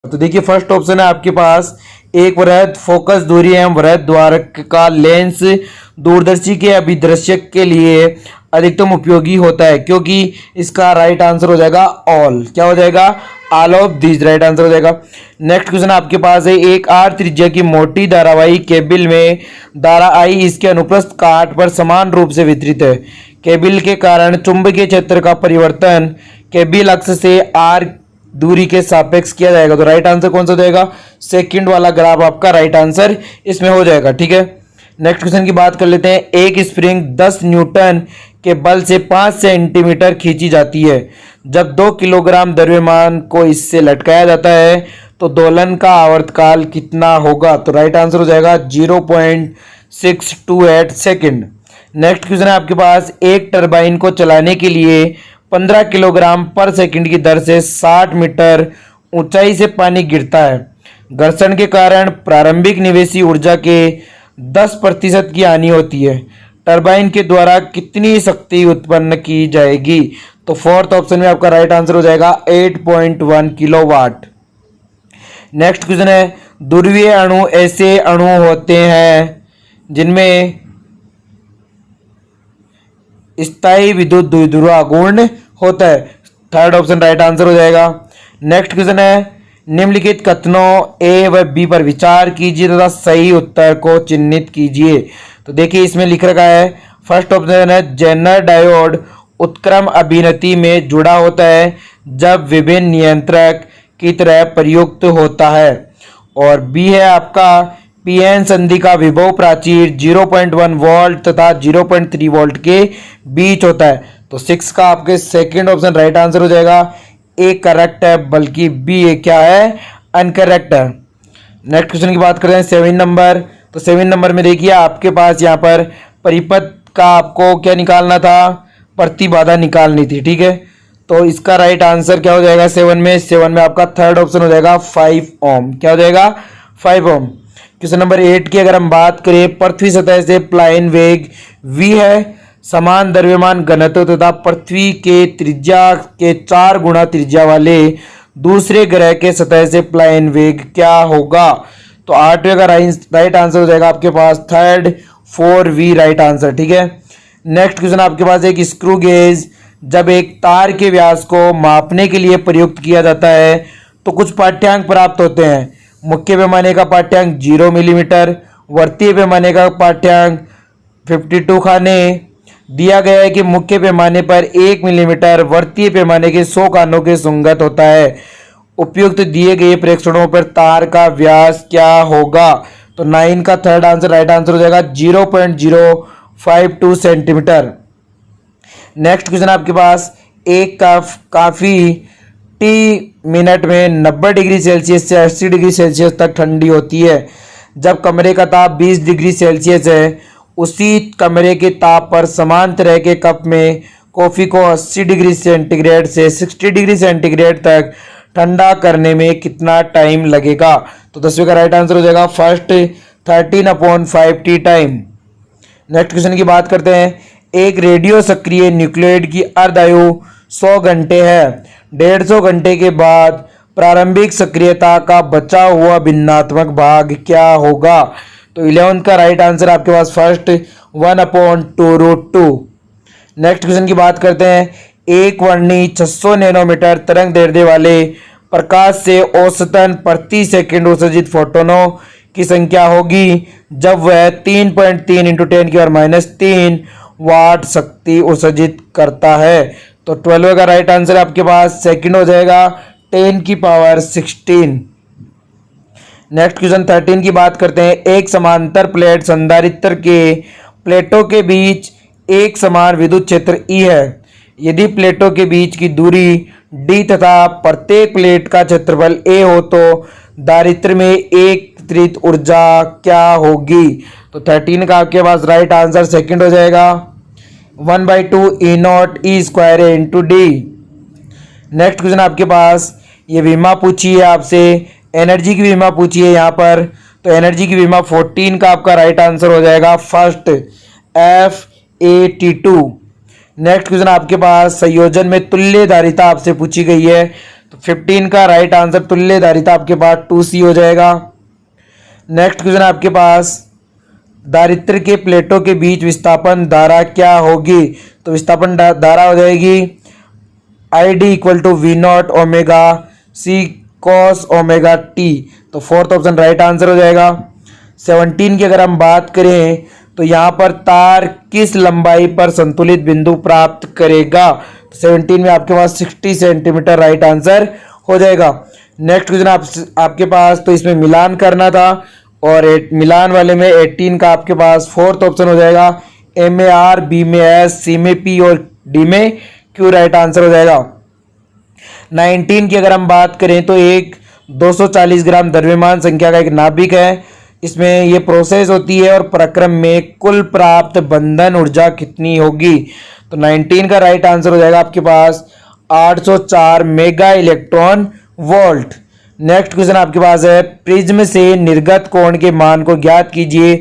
तो देखिए first option है आपके पास, एक वृहद फोकस दूरी एवं वृहद द्वारक का लेंस दूरदर्शी के अभिदृश्य के लिए अधिकतम उपयोगी होता है, क्योंकि इसका राइट आंसर हो जाएगा ऑल। क्या हो जाएगा? All of this right answer हो जाएगा। नेक्स्ट क्वेश्चन आपके पास है, एक आर त्रिज्या की मोटी धारावाही केबल में धारा आई इसके अनुप्रस्थ काट पर समान रूप से वितरित है। केबल के कारण चुंबकीय क्षेत्र का परिवर्तन केबल अक्ष से आर दूरी के सापेक्ष किया जाएगा। तो राइट आंसर कौन सा जाएगा? सेकंड वाला ग्राफ आपका राइट आंसर इसमें हो जाएगा। ठीक है, नेक्स्ट क्वेश्चन की बात कर लेते हैं। एक स्प्रिंग 10 न्यूटन के बल से 5 सेंटीमीटर खींची जाती है। जब 2 किलोग्राम द्रव्यमान को इससे लटकाया जाता है तो दोलन का आवर्तकाल कितना होगा? तो राइट आंसर हो जाएगा 0.628 सेकेंड। नेक्स्ट क्वेश्चन है आपके पास, एक टरबाइन को चलाने के लिए 15 किलोग्राम पर सेकंड की दर से 60 मीटर ऊंचाई से पानी गिरता है। घर्षण के कारण प्रारंभिक निवेशी ऊर्जा के 10% की हानि होती है। टरबाइन के द्वारा कितनी शक्ति उत्पन्न की जाएगी? तो फोर्थ ऑप्शन में आपका राइट आंसर हो जाएगा 8.1 किलोवाट। नेक्स्ट क्वेश्चन है, ध्रुवीय अणु ऐसे अणु होते हैं जिनमें स्थायी विद्युत द्विध्रुव गुण होता है। थर्ड ऑप्शन राइट आंसर हो जाएगा। नेक्स्ट क्वेश्चन है, निम्नलिखित कथनों ए व बी पर विचार कीजिए तथा सही उत्तर को चिन्हित कीजिए। तो देखिए इसमें लिख रखा है, फर्स्ट ऑप्शन है, जेनर डायोड उत्क्रम अभिनति में जुड़ा होता है जब विभिन्न नियंत्रक की तरह प्रयुक्त होता है। और बी है आपका, पीएन संधि का विभव प्राचीर 0.1 वोल्ट तथा 0.3 वोल्ट के बीच होता है। तो 6 का आपके सेकंड ऑप्शन राइट आंसर हो जाएगा। ए करेक्ट है, बल्कि बी ए क्या है? अनकरेक्ट है। नेक्स्ट क्वेश्चन की बात करते हैं 7 नंबर। तो 7 नंबर में देखिए आपके पास यहाँ पर परिपथ का आपको क्या निकालना था? प्रतिबाधा निकालनी थी। ठीक है, तो इसका राइट आंसर क्या हो जाएगा 7 में? 7 में आपका थर्ड ऑप्शन हो जाएगा 5 ओम। क्या हो जाएगा? 5 ओम। क्वेश्चन नंबर 8 की अगर हम बात करें, पृथ्वी सतह से प्लायन वेग v है, समान द्रव्यमान घनत्व तथा पृथ्वी के त्रिज्या के 4 गुना त्रिज्या वाले दूसरे ग्रह के सतह से प्लायन वेग क्या होगा? तो 8वें का राइट आंसर हो जाएगा आपके पास थर्ड 4v राइट आंसर। ठीक है, नेक्स्ट क्वेश्चन आपके पास एक स्क्रू गेज जब एक तार के व्यास को मापने के लिए प्रयुक्त किया जाता है तो कुछ पाठ्यांक प्राप्त होते हैं। मुख्य पैमाने का पाठ्यांक 0 मिलीमीटर, वर्तीय पैमाने का पाठ्यांक 52 खाने। दिया गया है कि मुख्य पैमाने पर 1 मिलीमीटर वर्तीय पैमाने के 100 खानों के संगत होता है। उपयुक्त दिए गए प्रेक्षणों पर तार का व्यास क्या होगा? तो 9 का थर्ड आंसर राइट आंसर हो जाएगा 0.052 सेंटीमीटर। नेक्स्ट क्वेश्चन आपके पास, एक काफी टी मिनट में 90 डिग्री सेल्सियस से 80 डिग्री सेल्सियस तक ठंडी होती है। जब कमरे का ताप 20 डिग्री सेल्सियस है, उसी कमरे के ताप पर समान तरह के कप में कॉफी को 80 डिग्री सेंटीग्रेड से 60 डिग्री सेंटीग्रेड तक ठंडा करने में कितना टाइम लगेगा? तो 10वें का राइट आंसर हो जाएगा first 13/5t time. Next question की बात करते हैं, एक रेडियो सक्रिय न्यूक्लियोइड की अर्धायु 100 घंटे है। 150 घंटे के बाद प्रारंभिक सक्रियता का बचा हुआ भिन्नात्मक भाग क्या होगा? तो 11 का राइट आंसर आपके पास फर्स्ट 1/2√2। नेक्स्ट क्वेश्चन की बात करते हैं, एक वर्णी 600 नैनोमीटर तरंग दैर्ध्य वाले प्रकाश से औसतन प्रति सेकंड उत्सर्जित फोटोनों की संख्या होगी जब वह 3.3 × 10⁻³ वाट शक्ति उत्सर्जित करता है। तो 12 का राइट आंसर आपके पास सेकंड हो जाएगा 10⁻16। नेक्स्ट क्वेश्चन 13 की बात करते हैं, एक समांतर प्लेट संधारित्र के प्लेटों के बीच एक समान विद्युत क्षेत्र E है। यदि प्लेटों के बीच की दूरी d तथा प्रत्येक प्लेट का क्षेत्रफल a हो तो धारित्र में एकत्रित ऊर्जा क्या होगी? तो 13 का आपके पास राइट आंसर सेकंड हो जाएगा 1/2 E0 E² × d। Next question आपके पास ये विमा पूछी है आपसे, एनर्जी की विमा पूछी है यहाँ पर। तो एनर्जी की विमा 14 का आपका राइट आंसर हो जाएगा फर्स्ट F82। नेक्स्ट क्वेश्चन आपके पास संयोजन में तुल्य धारिता आपसे पूछी गई है। तो 15 का राइट आंसर तुल्य धारिता आपके पास 2C हो जाएगा। नेक्स्ट क्वेश्चन आपके पास दारित्र के प्लेटों के बीच विस्थापन धारा क्या होगी? तो विस्थापन धारा हो जाएगी ID equal to V0 omega C cos omega T। तो फोर्थ ऑप्शन राइट आंसर हो जाएगा। 17 की अगर हम बात करें तो यहाँ पर तार किस लंबाई पर संतुलित बिंदु प्राप्त करेगा? तो 17 में आपके पास 60 सेंटीमीटर राइट आंसर हो जाएगा। नेक्स्ट क्वेश्चन आपके पास, तो इसमें मिलान करना था और मिलान वाले में 18 का आपके पास फोर्थ ऑप्शन हो जाएगा। ए में R, बी में S, सी में P और डी में Q राइट आंसर हो जाएगा। 19 की अगर हम बात करें तो एक 240 ग्राम द्रव्यमान संख्या का एक नाभिक है, इसमें ये प्रोसेस होती है और प्रक्रम में कुल प्राप्त बंधन ऊर्जा कितनी होगी? तो 19 का राइट आंसर हो जाएगा आपके पास 804 mega electron volt. Next question आपके पास है, प्रिज्म से निर्गत कोण के मान को ज्ञात कीजिए।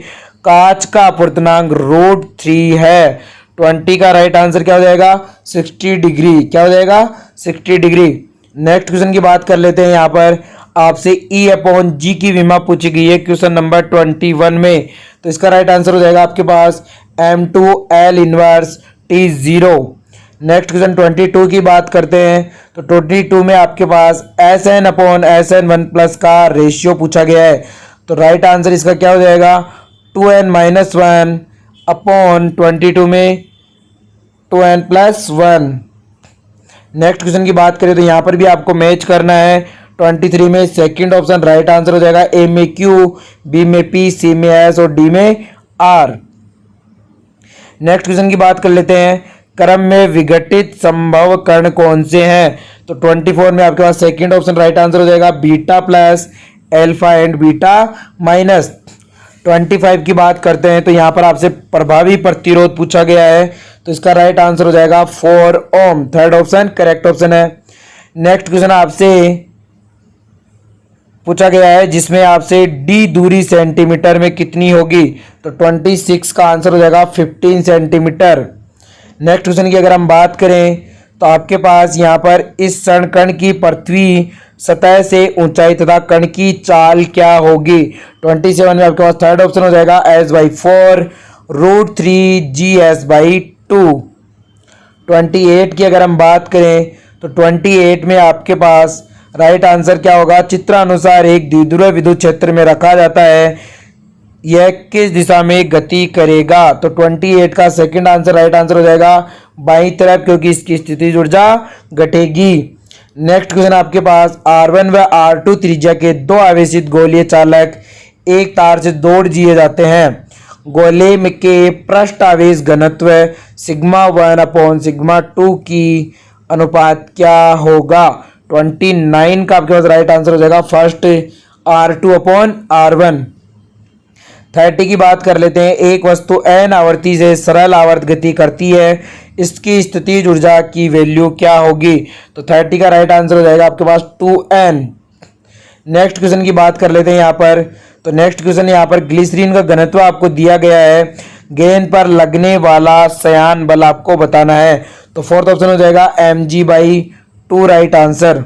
कांच का अपवर्तनांक √3 है। 20 का राइट आंसर क्या हो जाएगा? 60 डिग्री। क्या हो जाएगा? 60 डिग्री। नेक्स्ट क्वेश्चन की बात कर लेते हैं। यहाँ पर आपसे E/G की विमा पूछी गई है क्वेश्चन नंबर 21 में, तो इसका राइट आंसर हो जाएगा आपके पास M2L inverse T0। Next question 22 की बात करते हैं, तो 22 में आपके पास SN/SN1+ का रेशियो पूछा गया है, तो राइट आंसर इसका क्या हो जाएगा? 2n-1/22 में 2n+1। नेक्स्ट क्वेश्चन की बात करें तो यहाँ पर भी आपको मैच करना है। 23 में सेकंड ऑप्शन राइट आंसर हो जाएगा। ए में Q, बी में P, सी में S और डी में R। नेक्स्ट क्वेश्चन की बात कर लेते हैं, क्रम में विघटित संभव कण कौन से हैं? तो 24 में आपके पास सेकंड ऑप्शन राइट आंसर हो जाएगा beta plus, alpha and beta minus. 25 की बात करते हैं तो यहाँ पर आपसे प्रभावी प्रतिरोध पूछा गया है, तो इसका राइट आंसर हो जाएगा 4 ओम। थर्ड ऑप्शन करेक्ट ऑप्शन है। नेक्स्ट क्वेश्चन आपसे पूछा गया है जिसमें आपसे डी दूरी सेंटीमीटर में कितनी होगी? तो 26 का आंसर हो जाएगा 15 सेंटीमीटर। नेक्स्ट क्वेश्चन की अगर हम बात करें तो आपके पास यहाँ पर इस क्षण कण की पृथ्वी सतह से ऊंचाई तथा कण की चाल क्या होगी? 27 में आपके पास थर्ड ऑप्शन हो जाएगा S/4 √3 GS/2। 28 की अगर हम बात करें तो 28 में आपके पास राइट आंसर क्या होगा? चित्रानुसार एक द्विध्रुव विद्युत क्षेत्र में रखा जाता है, यह किस दिशा में गति करेगा? तो 28 का सेकंड आंसर राइट आंसर हो जाएगा बाईं तरफ, क्योंकि इसकी स्थितिज ऊर्जा घटेगी। नेक्स्ट क्वेश्चन आपके पास, R1 व R2 त्रिज्या के दो आवेशित गोलीय चालक एक तार से जोड़ दिए जाते हैं। गोले में के पृष्ठ आवेश घनत्व σ1/σ2 की अनुपात क्या होगा? 29 का आपके पास राइट आंसर हो जाएगा फर्स्ट R2/R1। 30 की बात कर लेते हैं, एक वस्तु n आवर्ती से सरल आवर्त गति करती है, इसकी स्थितिज ऊर्जा की वैल्यू क्या होगी? तो 30 का राइट आंसर हो जाएगा आपके पास 2n। नेक्स्ट क्वेश्चन की बात कर लेते हैं यहाँ पर, तो नेक्स्ट क्वेश्चन यहाँ पर ग्लिसरीन का घनत्व आपको दिया गया है, गेंद पर लगने वाला सयान बल आपको बताना है, तो फोर्थ ऑप्शन हो जाएगा mg/2 राइट आंसर।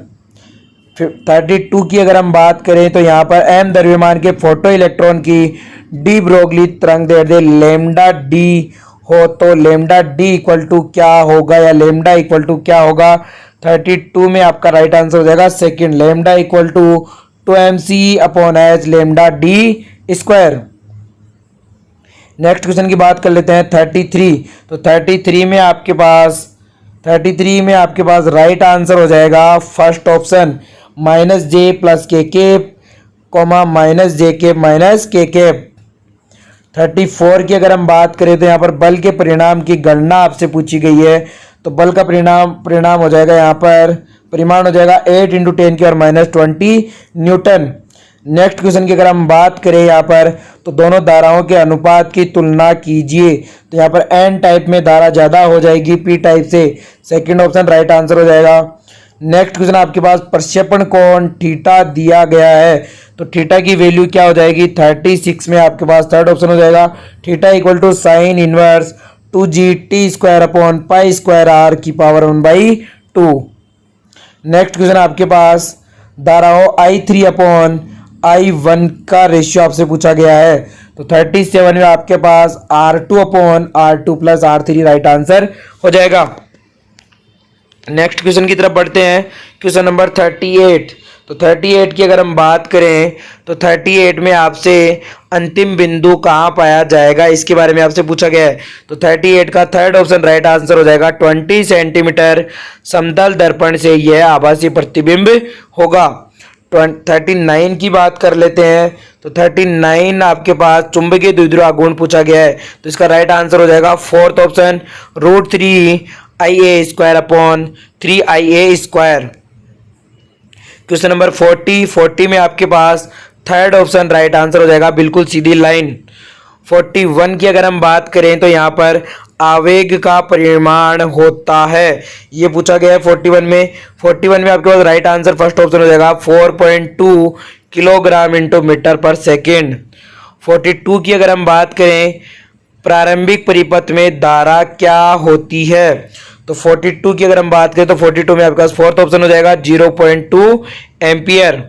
32 की अगर हम बात करें तो यहाँ पर m द्रव्यमान के फोटो इलेक्ट्रॉन की डी ब्रोगली तरंग दैर्ध्य लैम्डा डी हो तो लैम्डा डी इक्वल टू क्या होगा या लैम्डा इक्वल टू क्या होगा? 32 में आपका राइट आंसर हो जाएगा second, lambda equal to 2mc/h lambda D square. Next question की बात कर लेते हैं 33, तो 33 में आपके पास राइट आंसर हो जाएगा first option -j + k comma -j k। 34 की अगर हम बात करें तो यहाँ पर बल के परिणाम की गणना आपसे पूछी गई है, तो बल का परिणाम हो जाएगा यहाँ पर परिमाण हो जाएगा 8 × 10⁻20 न्यूटन। नेक्स्ट क्वेश्चन की अगर हम बात करें यहाँ पर, तो दोनों धाराओं के अनुपात की तुलना कीजिए, तो यहाँ पर n टाइप में धारा ज़्यादा हो जाएगी p टाइप से, सेकंड ऑप्शन राइट आंसर हो जाएगा। नेक्स्ट क्वेश्चन आपके पास प्रक्षेपण कोण थीटा दिया गया है, तो थीटा की वैल्यू क्या हो जाएगी? 36 में आपके पास थर्ड ऑप्शन हो जाएगा theta equal to sin inverse 2g t² /π² r⁴ 1/2। Next question आपके पास धाराओं I3/I1 का रेशियो आपसे पूछा गया है। तो 37 में आपके पास R2/R2 plus R3 right answer हो जाएगा। नेक्स्ट क्वेश्चन की तरफ बढ़ते हैं, क्वेश्चन नंबर 38। तो 38 की अगर हम बात करें तो 38 में आपसे अंतिम बिंदु कहाँ पाया जाएगा इसके बारे में आपसे पूछा गया है। तो 38 का थर्ड ऑप्शन राइट आंसर हो जाएगा। 20 सेंटीमीटर समतल दर्पण से यह आभासी प्रतिबिंब होगा। 39 की बात कर लेते हैं। तो 39 आपके पास चुंबकीय द्विध्रुव आघूर्ण पूछा गया है। तो इसका राइट आंसर हो जाएगा fourth option √3IA² question number 40 में आपके पास थर्ड ऑप्शन राइट आंसर हो जाएगा, बिल्कुल सीधी लाइन। 41 की अगर हम बात करें तो यहाँ पर आवेग का परिमाण होता है, ये पूछा गया है 41 में। 41 में आपके पास राइट आंसर फर्स्ट ऑप्शन हो जाएगा 4.2 किलोग्राम इंटू मीटर पर सेकेंड। 42 की अगर हम बात करें प्रारंभिक परिपथ में धारा क्या होती है, तो 42 की अगर हम बात करें तो 42 में आपके पास फोर्थ ऑप्शन हो जाएगा 0.2 एम्पियर।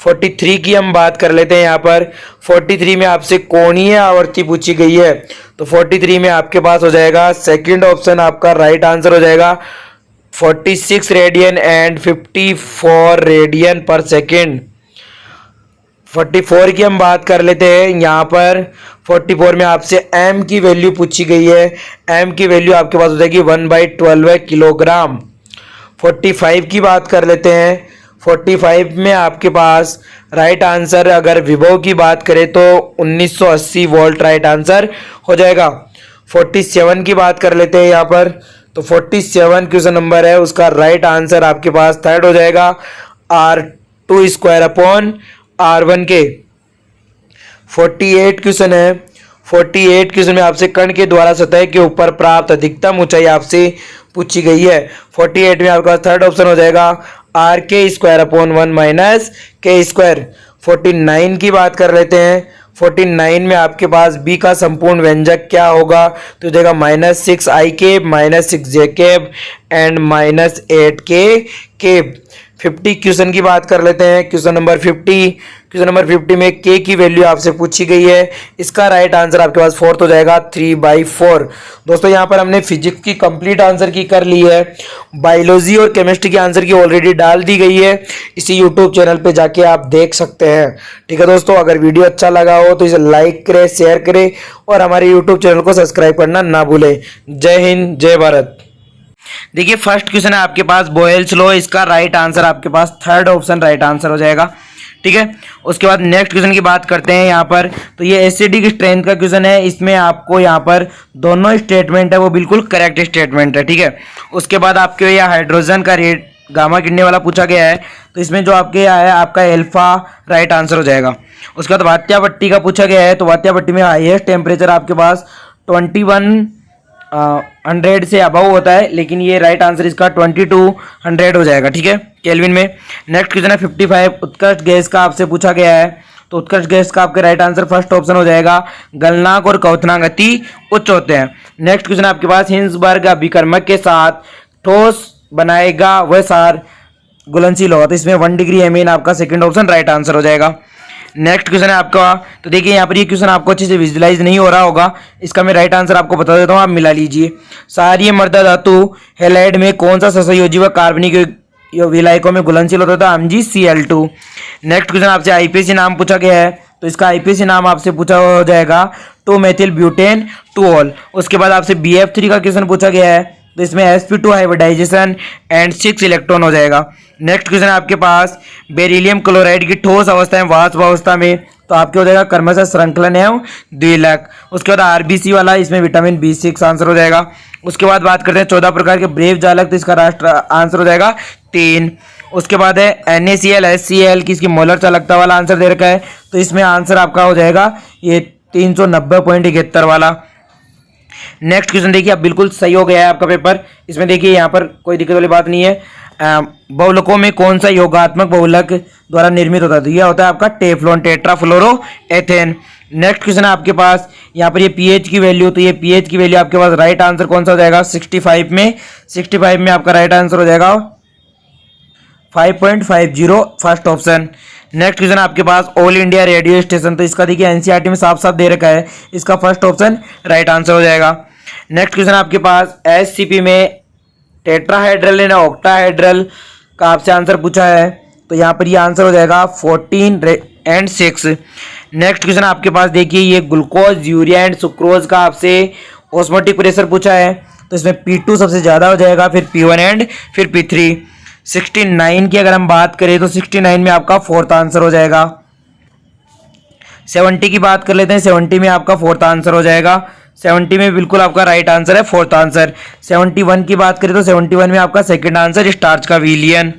43 की हम बात कर लेते हैं। यहाँ पर 43 में आपसे कोणीय आवर्ती पूछी गई है। तो 43 में आपके पास हो जाएगा सेकंड ऑप्शन आपका राइट आंसर हो जाएगा 46 रेडियन एंड 54 रेडियन पर सेकेंड। 44 की हम बात कर लेते हैं। यहाँ पर 44 में आपसे m की वैल्यू पूछी गई है। m की वैल्यू आपके पास हो जाएगी 1/12 किलोग्राम। 45 की बात कर लेते हैं। 45 में आपके पास राइट आंसर अगर विभव की बात करें तो 1980 वोल्ट राइट आंसर हो जाएगा। 47 की बात कर लेते हैं यहाँ पर। तो 47 क्वेश्चन नंबर है, उसका राइट आंसर आपके पास थर्ड हो जाएगा R2² के। 48 क्वेश्चन है। 48 क्वेश्चन में आपसे कण के द्वारा सतह के ऊपर प्राप्त अधिकतम ऊंचाई आपसे पूछी गई है। 48 में आपका थर्ड ऑप्शन हो जाएगा R² -K²। 49 की बात कर लेते हैं। 49 में आपके पास b का संपूर्ण व्यंजक क्या होगा, तो हो जाएगा -6i⁻, -6j⁻, and -8k। 50 question की बात कर लेते हैं। क्वेश्चन नंबर 50 में k की वैल्यू आपसे पूछी गई है। इसका राइट आंसर आपके पास फोर्थ हो जाएगा 3/4। दोस्तों यहाँ पर हमने फिजिक्स की कंप्लीट आंसर की कर ली है। बायोलॉजी और केमिस्ट्री की आंसर की ऑलरेडी डाल दी गई है, इसी यूट्यूब चैनल पे जाके आप देख सकते हैं। ठीक है दोस्तों, अगर वीडियो अच्छा लगा हो तो इसे लाइक करें, शेयर करें और हमारे यूट्यूब चैनल को सब्सक्राइब करना ना भूलें। जय हिंद, जय भारत। देखिए फर्स्ट क्वेश्चन है आपके पास बॉयल्स लॉ, इसका राइट आंसर आपके पास थर्ड ऑप्शन राइट आंसर हो जाएगा। ठीक है, उसके बाद नेक्स्ट क्वेश्चन की बात करते हैं यहाँ पर। तो ये एसिडिक स्ट्रेंथ का क्वेश्चन है, इसमें आपको यहाँ पर दोनों स्टेटमेंट है वो बिल्कुल करेक्ट स्टेटमेंट है। ठीक है, उसके बाद आपके यहाँ हाइड्रोजन का रेट गामा कितने वाला पूछा गया है, तो इसमें जो आपके आया आपका एल्फा राइट आंसर हो जाएगा। उसके बाद वात्या भट्टी का पूछा गया है। तो वात्या भट्टी में हाईएस्ट टेम्परेचर आपके पास 2100 से अबव होता है, लेकिन ये राइट आंसर इसका 2200 हो जाएगा। ठीक है, केल्विन में। नेक्स्ट क्वेश्चन है 55, उत्कृष्ट गैस का आपसे पूछा गया है। तो उत्कृष्ट गैस का आपके राइट आंसर फर्स्ट ऑप्शन हो जाएगा गलनांक और क्वथनांक अति उच्च होते हैं। नेक्स्ट क्वेश्चन आपके पास हिंसबर्ग अभिकर्मक के साथ ठोस बनाएगा वह सार घुलनशील होगा। तो इसमें 1 डिग्री एमीन आपका सेकंड ऑप्शन राइट आंसर हो जाएगा। नेक्स्ट क्वेश्चन है आपका। तो देखिए यहाँ पर ये क्वेश्चन आपको अच्छे से विजुलाइज नहीं हो रहा होगा, इसका मैं राइट आंसर आपको बता देता हूँ, आप मिला लीजिए। क्षारीय मृदा धातु हैलाइड में कौन सा सहसंयोजी व कार्बनिक विलायकों में घुलनशील होता था, MgCl2। नेक्स्ट क्वेश्चन आपसे आईपीसी नाम पूछा गया है। तो इसका आईपीसी नाम आपसे पूछा हो जाएगा 2-मेथिल-ब्यूटेन-2-ऑल। उसके बाद आपसे BF3 का क्वेश्चन पूछा गया है। तो इसमें sp2 हाइब्रिडाइजेशन एंड 6 इलेक्ट्रॉन हो जाएगा। नेक्स्ट क्वेश्चन आपके पास बेरिलियम क्लोराइड की ठोस अवस्था में वाष्प अवस्था में, तो आपके हो जाएगा क्रमशः श्रृंखलन एवं द्विलक। उसके बाद RBC वाला, इसमें विटामिन B6 आंसर हो जाएगा। उसके बाद बात करते हैं 14 प्रकार के ब्रेव जालक, तो इसका राष्ट्र आंसर हो जाएगा 3। उसके बाद है NaCl HCl की इसकी मोलर चालकता वाला आंसर दे रखा है। तो इसमें आंसर आपका हो जाएगा ये 390.71 वाला। नेक्स्ट क्वेश्चन देखिए, अब बिल्कुल सही हो गया है आपका पेपर। इसमें देखिए यहाँ पर कोई दिक्कत वाली बात नहीं है। बहुलकों में कौन सा योगात्मक बहुलक द्वारा निर्मित होता है, तो यह होता है आपका टेफ्लॉन टेट्राफ्लोरोएथेन। नेक्स्ट क्वेश्चन है आपके पास यहाँ पर ये pH की वैल्यू, तो ये pH की वैल्यू आपके पास राइट आंसर कौन सा हो जाएगा 65 में। 65 में आपका राइट आंसर हो जाएगा 5.50 फर्स्ट ऑप्शन। नेक्स्ट क्वेश्चन आपके पास ऑल इंडिया रेडियो स्टेशन, तो इसका देखिए एनसीईआरटी में साफ साफ दे रखा है, इसका फर्स्ट ऑप्शन राइट आंसर हो जाएगा। नेक्स्ट क्वेश्चन आपके पास एससीपी में टेट्राहेड्रल या ऑक्टाहेड्रल का आपसे आंसर पूछा है, तो यहाँ पर ये आंसर हो जाएगा 14 एंड 6। नेक्स्ट क्वेश्चन आपके पास देखिए ये ग्लूकोज, यूरिया एंड सुक्रोज का आपसे ऑस्मोटिक प्रेशर पूछा है, तो इसमें P2 सबसे ज़्यादा हो जाएगा, फिर P1 एंड फिर P3। 69 की अगर हम बात करें तो 69 में आपका फोर्थ आंसर हो जाएगा। 70 की बात कर लेते हैं, 70 में आपका फोर्थ आंसर हो जाएगा। 70 में बिल्कुल आपका राइट आंसर है, फोर्थ आंसर। 71 की बात करें तो 71 में आपका सेकंड आंसर स्टार्च का विलियन।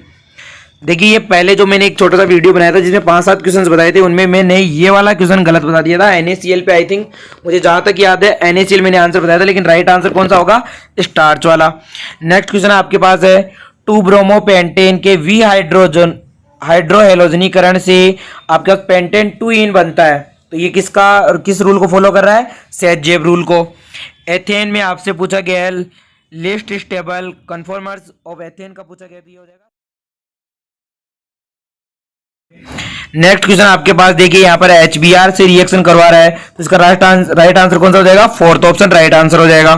देखिए ये पहले जो मैंने एक छोटा सा वीडियो बनाया था जिसमें 5-7 क्वेश्चंस बताए थे, उनमें मैंने ये वाला क्वेश्चन गलत बता दिया था। NaCl पे आई थिंक, मुझे जहां तक याद है NaCl मैंने आंसर बताया था, लेकिन राइट आंसर कौन सा होगा? स्टार्च वाला। नेक्स्ट क्वेश्चन आपके पास है 2 ब्रोमो पेंटेन के वी हाइड्रोहेलोजनीकरण से आपके पास पेंटेन 2 इन बनता है, तो ये किस रूल को फॉलो कर रहा है? सेट-जेब रूल को। एथेन में आपसे पूछा गया है list stable conformers of ethane का पूछा गया, तो ये हो जाएगा। नेक्स्ट क्वेश्चन आपके पास देखिए यहाँ पर HBr से रिएक्शन करवा रहा है, तो इसका राइट आंसर कौन सा हो जाएगा? फोर्थ ऑप्शन राइट आंसर हो जाएगा।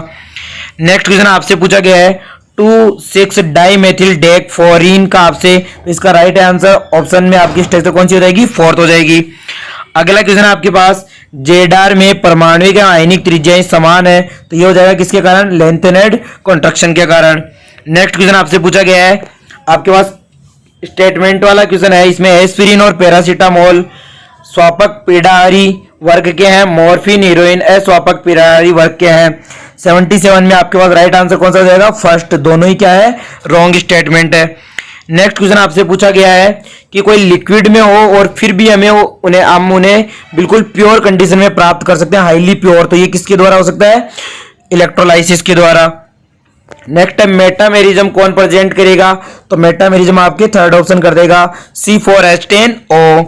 नेक्स्ट क्वेश्चन आपसे पूछा गया है 2,6-डाइमेथिल डेक्फ्लोरीन का आपसे, तो इसका राइट आंसर ऑप्शन में आपकी स्ट्रक्चर कौन सी हो जाएगी? फोर्थ हो जाएगी। अगला क्वेश्चन आपके पास जेडार में परमाणु का आयनिक त्रिज्याएं समान है, तो ये हो जाएगा किसके कारण? लेंथेनेड कॉन्ट्रैक्शन के कारण। नेक्स्ट क्वेश्चन आपसे पूछा गया है, आपके पास स्टेटमेंट वाला क्वेश्चन है, इसमें एस्पिरिन और पैरासीटामोल स्वापक पीड़ाहारी वर्ग के हैं, मॉर्फिन हीरोइन अस्वापक पीड़ाहारी वर्ग के हैं। 77 में आपके पास राइट आंसर कौन सा हो जाएगा? फर्स्ट। दोनों ही क्या है? रॉन्ग स्टेटमेंट है। नेक्स्ट क्वेश्चन आपसे पूछा गया है कि कोई लिक्विड में हो और फिर भी हम उन्हें बिल्कुल प्योर कंडीशन में प्राप्त कर सकते हैं, हाईली प्योर, तो ये किसके द्वारा हो सकता है? इलेक्ट्रोलाइसिस के द्वारा। नेक्स्ट है मेटामेरिज्म कौन प्रेजेंट करेगा? तो मेटामेरिज्म आपके थर्ड ऑप्शन कर देगा, C4H10O।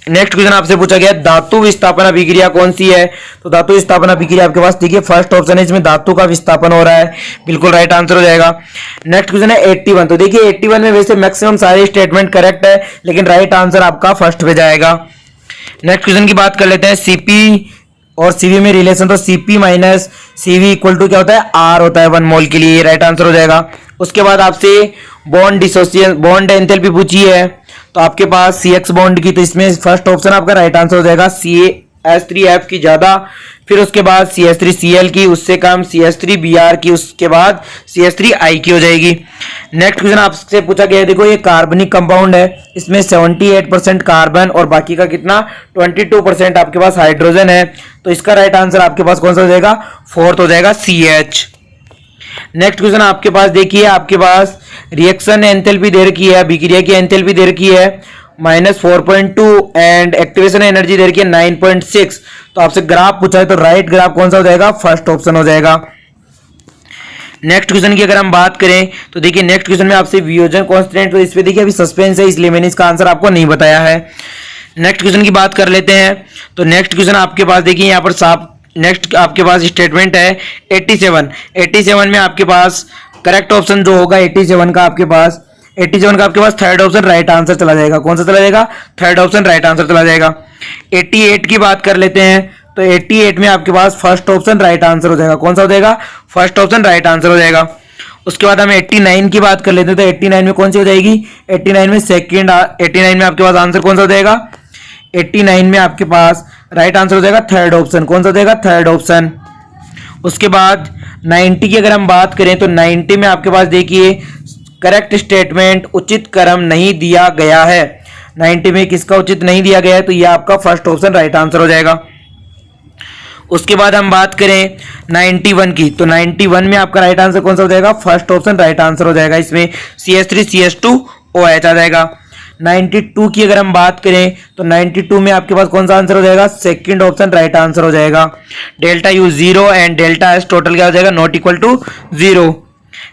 नेक्स्ट क्वेश्चन आपसे पूछा गया धातु विस्थापन अभिक्रिया कौन सी है? तो धातु विस्थापन अभिक्रिया आपके पास देखिए फर्स्ट ऑप्शन है, इसमें धातु का विस्थापन हो रहा है, बिल्कुल राइट आंसर हो जाएगा। नेक्स्ट क्वेश्चन है 81, तो देखिए 81 में वैसे मैक्सिमम सारे स्टेटमेंट करेक्ट है, लेकिन राइट आंसर आपका फर्स्ट पे जाएगा। नेक्स्ट क्वेश्चन की बात कर लेते हैं, सीपी और सीवी में रिलेशन, तो CP minus CV equal to क्या होता है? आर होता है 1 मोल के लिए, राइट आंसर हो जाएगा। उसके बाद आपसे बॉन्ड एंथैल्पी पूछी है, तो आपके पास CX बॉन्ड की, तो इसमें फर्स्ट ऑप्शन आपका राइट आंसर हो जाएगा, CH3F की ज्यादा, फिर उसके बाद CH3Cl की, उससे कम CH3Br की, उसके बाद CH3I की हो जाएगी। नेक्स्ट क्वेश्चन आपसे पूछा गया है, देखो ये कार्बनिक कंपाउंड है, इसमें 78% कार्बन और बाकी का कितना? 22% आपके पास हाइड्रोजन है, तो इसका राइट आंसर आपके पास कौन सा हो जाएगा? फोर्थ हो जाएगा, CH। नेक्स्ट क्वेश्चन आपके पास देखिए, आपके पास रिएक्शन एंथैल्पी दे रखी है, अभिक्रिया की एंथैल्पी दे रखी है -4.2 एंड एक्टिवेशन एनर्जी दे रखी है 9.6, तो आपसे ग्राफ पूछा है, तो राइट ग्राफ कौन सा हो जाएगा? फर्स्ट ऑप्शन हो जाएगा। नेक्स्ट क्वेश्चन की अगर हम बात करें तो देखिए नेक्स्ट क्वेश्चन में आपसे वियोजन कांस्टेंट, तो इस पे देखिए अभी सस्पेंस है, इसलिए मैंने इसका आंसर आपको नहीं बताया है। नेक्स्ट क्वेश्चन की बात कर लेते हैं, तो नेक्स्ट क्वेश्चन आपके पास देखिए यहाँ पर साफ नेक्स्ट आपके पास स्टेटमेंट है 87 में आपके पास करेक्ट ऑप्शन जो होगा 87 का आपके पास थर्ड ऑप्शन राइट आंसर चला जाएगा। कौन सा चला जाएगा? थर्ड ऑप्शन राइट आंसर चला जाएगा। 88 की बात कर लेते हैं, तो 88 में आपके पास फर्स्ट ऑप्शन राइट आंसर हो जाएगा। कौन सा हो जाएगा? फर्स्ट ऑप्शन राइट आंसर हो जाएगा। उसके बाद हम 89 की बात कर लेते हैं, तो 89 में कौन सी हो जाएगी? 89 में सेकंड 89 में आपके पास आंसर कौन सा हो जाएगा? 89 में आपके पास राइट आंसर हो जाएगा थर्ड ऑप्शन। कौन सा हो जाएगा? Third option. उसके बाद 90 की अगर हम बात करें तो 90 में आपके पास देखिए करेक्ट स्टेटमेंट उचित क्रम नहीं दिया गया है। 90 में किसका उचित नहीं दिया गया है? तो ये आपका फर्स्ट ऑप्शन राइट आंसर हो जाएगा। उसके बाद हम बात करें 91 की, तो 91 में आपका राइट आंसर कौन सा हो जाएगा? फर्स्ट ऑप्शन राइट आंसर हो जाएगा। इसमें CH3CH2OH आ जाएगा। 92 की अगर हम बात करें तो 92 में आपके पास कौन सा आंसर हो जाएगा? सेकंड ऑप्शन राइट आंसर हो जाएगा। Delta U 0 and delta S total क्या हो जाएगा? Not equal to 0।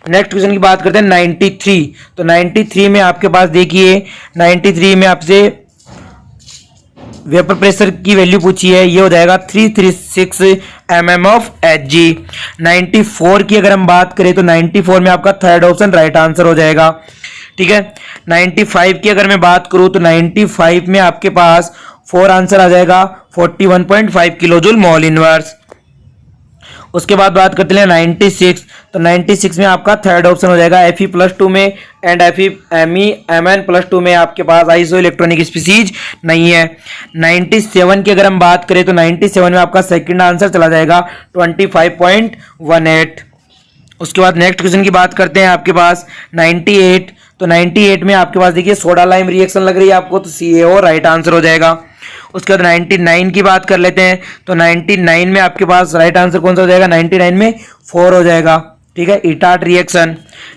Next question की बात करते हैं 93, तो 93 में आपके पास देखिए 93 में आपसे वेपर प्रेशर की वैल्यू पूछी है, ये हो जाएगा 336 mm ऑफ Hg। 94 की अगर हम बात करें तो 94 में आपका थर्ड ऑप्शन राइट आंसर हो जाएगा। ठीक है। 95 की अगर मैं बात करूं तो 95 में आपके पास 4 आंसर आ जाएगा 41.5 किलो जूल मॉल इनवर्स। उसके बाद बात करते हैं 96, तो 96 में आपका थर्ड ऑप्शन हो जाएगा Fe+2 में एंड Mn+2 में आपके पास आइसो इलेक्ट्रॉनिक स्पीसीज नहीं है। 97 की अगर हम बात करें तो 97 में आपका सेकंड आंसर चला जाएगा 25.18। उसके बाद नेक्स्ट क्वेश्चन की बात करते हैं आपके पास 98, तो 98 में आपके पास देखिए सोडा लाइम रिएक्शन लग रही है आपको, तो CaO राइट आंसर हो जाएगा। उसके बाद 99 की बात कर लेते हैं, तो 99 में आपके पास राइट आंसर कौन सा हो जाएगा, 99 में 4 हो जाएगा, ठीक है, इटार्ट रिएक्शन।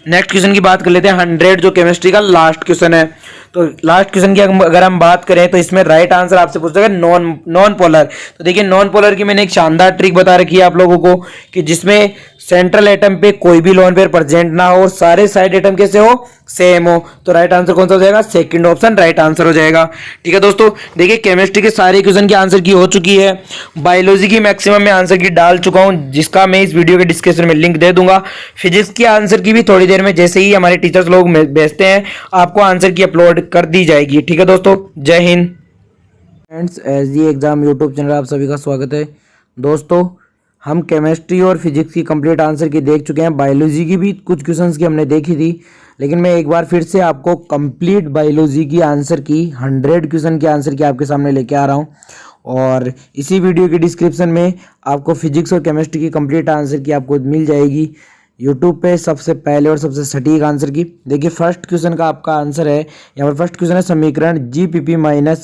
नेक्स्ट क्वेश्चन की बात कर लेते हैं 100, जो केमिस्ट्री का लास्ट क्वेश्चन है। तो लास्ट क्वेश्चन की अगर हम बात करें तो इसमें राइट आंसर आपसे पूछ जाएगा नॉन पोलर। तो देखिए नॉन पोलर की मैंने एक शानदार ट्रिक बता रखी है आप लोगों को कि जिसमें सेंट्रल एटम पे कोई भी लोन पेयर प्रेजेंट ना हो और सारे साइड एटम कैसे हो, सेम हो। तो राइट आंसर कौन सा हो जाएगा, सेकंड ऑप्शन राइट आंसर हो जाएगा। ठीक है दोस्तों, देखिए केमिस्ट्री के सारे क्वेश्चन की आंसर की हो चुकी है। बायोलॉजी की मैक्सिमम मैं आंसर की डाल चुका हूं, जिसका मैं इस वीडियो के डिस्क्रिप्शन में लिंक दे दूंगा। फिजिक्स की आंसर की भी थोड़ी देर में जैसे ही हमारे टीचर्स लोग भेजते हैं आपको आंसर की अपलोड कर दी जाएगी। ठीक है दोस्तों, जय Hind. Friends, SD exam YouTube channel आप सभी का स्वागत है। दोस्तों, हम केमिस्ट्री और फिजिक्स की कंप्लीट आंसर की देख चुके हैं, बायोलॉजी की भी कुछ क्वेश्चंस की हमने देखी थी, लेकिन मैं एक बार फिर से आपको कंप्लीट बायोलॉजी की आंसर की 100 क्वेश्चन की आंसर की आपके सामने लेके आ रहा हूं। और इसी वीडियो के डिस्क्रिप्शन में आपको फिजिक्स और केमिस्ट्री की कंप्लीट आंसर की आपको मिल जाएगी यूट्यूब पे सबसे पहले और सबसे सटीक आंसर की। देखिए फर्स्ट क्वेश्चन का आपका आंसर है, यहाँ पर फर्स्ट क्वेश्चन है समीकरण GPP -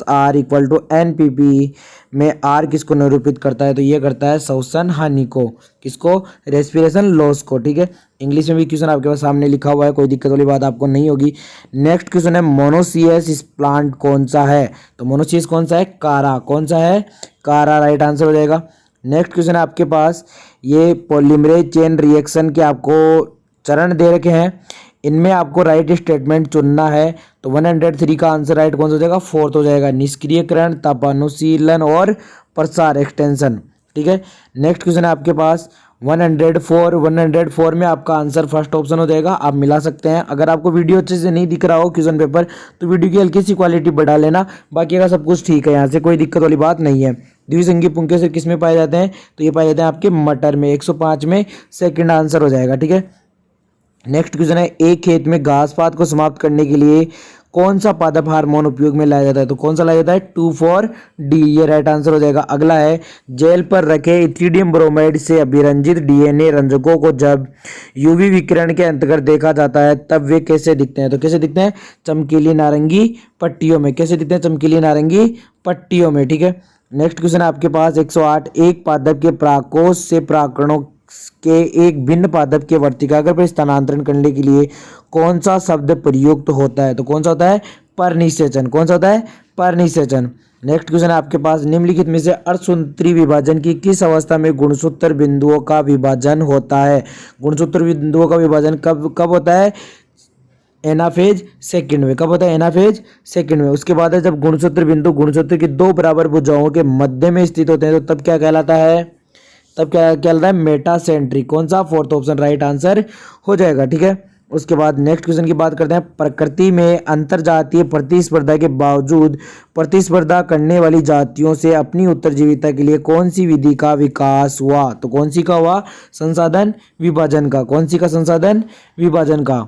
R = NPP में R किसको निरूपित करता है, तो ये करता है श्वसन हानि को, किसको, रेस्पिरेशन लॉस को। ठीक है, इंग्लिश में भी क्वेश्चन आपके पास सामने लिखा हुआ है, कोई दिक्कत वाली बात आपको नहीं होगी। नेक्स्ट क्वेश्चन है मोनोसियस इस प्लांट कौन सा है, तो मोनोसियस कौन सा है, कारा, कौन सा है, कारा, राइट आंसर हो जाएगा। नेक्स्ट क्वेश्चन है आपके पास, ये पॉलीमरेज चेन रिएक्शन के आपको चरण दे रखे हैं, इनमें आपको राइट स्टेटमेंट चुनना है। तो 103 का आंसर राइट कौन सा हो जाएगा, फोर्थ हो जाएगा, निष्क्रियकरण, तापानुशीलन और प्रसार एक्सटेंशन। ठीक है, नेक्स्ट क्वेश्चन है आपके पास 104 में आपका आंसर फर्स्ट ऑप्शन हो जाएगा, आप मिला सकते हैं। अगर आपको वीडियो अच्छे से नहीं दिख रहा हो क्वेश्चन पेपर, तो वीडियो की हल्की सी क्वालिटी बढ़ा लेना, बाकी का सब कुछ ठीक है, यहाँ से कोई दिक्कत वाली बात नहीं है। द्विसंगी पुंके से किस में पाए जाते हैं, तो ये पाए जाते हैं आपके मटर में, 105 में सेकंड आंसर हो जाएगा। ठीक है, नेक्स्ट क्वेश्चन है एक खेत में घास पात को समाप्त करने के लिए कौन सा पादप हार्मोन उपयोग में लाया जाता है, तो कौन सा लाया जाता है, 2,4-D, ये राइट आंसर हो जाएगा। अगला है जेल पर रखे इथिडियम ब्रोमाइड से अभिरंजित DNA रंजकों को जब UV विकिरण के अंतर्गत देखा जाता है तब वे कैसे दिखते हैं, तो कैसे दिखते हैं, चमकीली नारंगी पट्टियों में, कैसे दिखते हैं, चमकीली नारंगी पट्टियों में। ठीक है, नेक्स्ट क्वेश्चन है आपके पास 108 एक पादप के प्राकोष से प्राकरणों के एक भिन्न पादप के वर्तिकाग्र पर स्थानांतरण करने के लिए कौन सा शब्द प्रयुक्त होता है, तो कौन सा होता है, परनिषेचन, कौन सा होता है, परनिषेचन। नेक्स्ट क्वेश्चन है आपके पास निम्नलिखित में से अर्धसूत्री विभाजन की किस अवस्था में गुणसूत्र बिंदुओं का विभाजन होता है, गुणसूत्र बिंदुओं का विभाजन कब होता है, एनाफेज सेकंड में, कब होता है, एनाफेज सेकंड में। उसके बाद है जब गुणसूत्र बिंदु गुणसूत्र की दो बराबर भुजाओं के मध्य में स्थित होते हैं तो तब क्या कहलाता है, तब क्या कहलाता है, मेटासेंट्रिक, कौन सा, फोर्थ ऑप्शन राइट आंसर हो जाएगा। ठीक है, उसके बाद नेक्स्ट क्वेश्चन की बात करते हैं प्रकृति में अंतरजातीय प्रतिस्पर्धा के बावजूद प्रतिस्पर्धा करने वाली जातियों से अपनी उत्तरजीविता के लिए कौन सी विधि का विकास हुआ, तो कौन सी का हुआ, संसाधन विभाजन का, कौन सी का, संसाधन विभाजन का।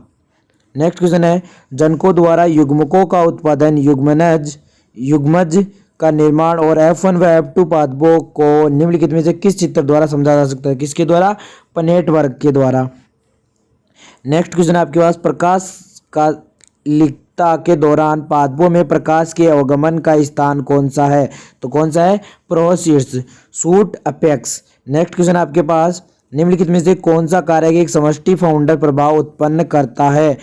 नेक्स्ट क्वेश्चन है जनकों द्वारा युग्मकों का उत्पादन, युग्मज का निर्माण और F1 व F2 पादपों को निम्नलिखित में से किस चित्र द्वारा समझा जा सकता है, किसके द्वारा, पनेट वर्ग के द्वारा। नेक्स्ट क्वेश्चन है आपके पास प्रकाश का लिखता के दौरान पादपों में प्रकाश के अवगमन का स्थान कौन सा है, तो कौन सा है, प्रोशीर्ष, शूट अपेक्स। नेक्स्ट क्वेश्चन है आपके पास निम्नलिखित में से कौन सा कारक एक समष्टि फाउंडर प्रभाव उत्पन्न करता है,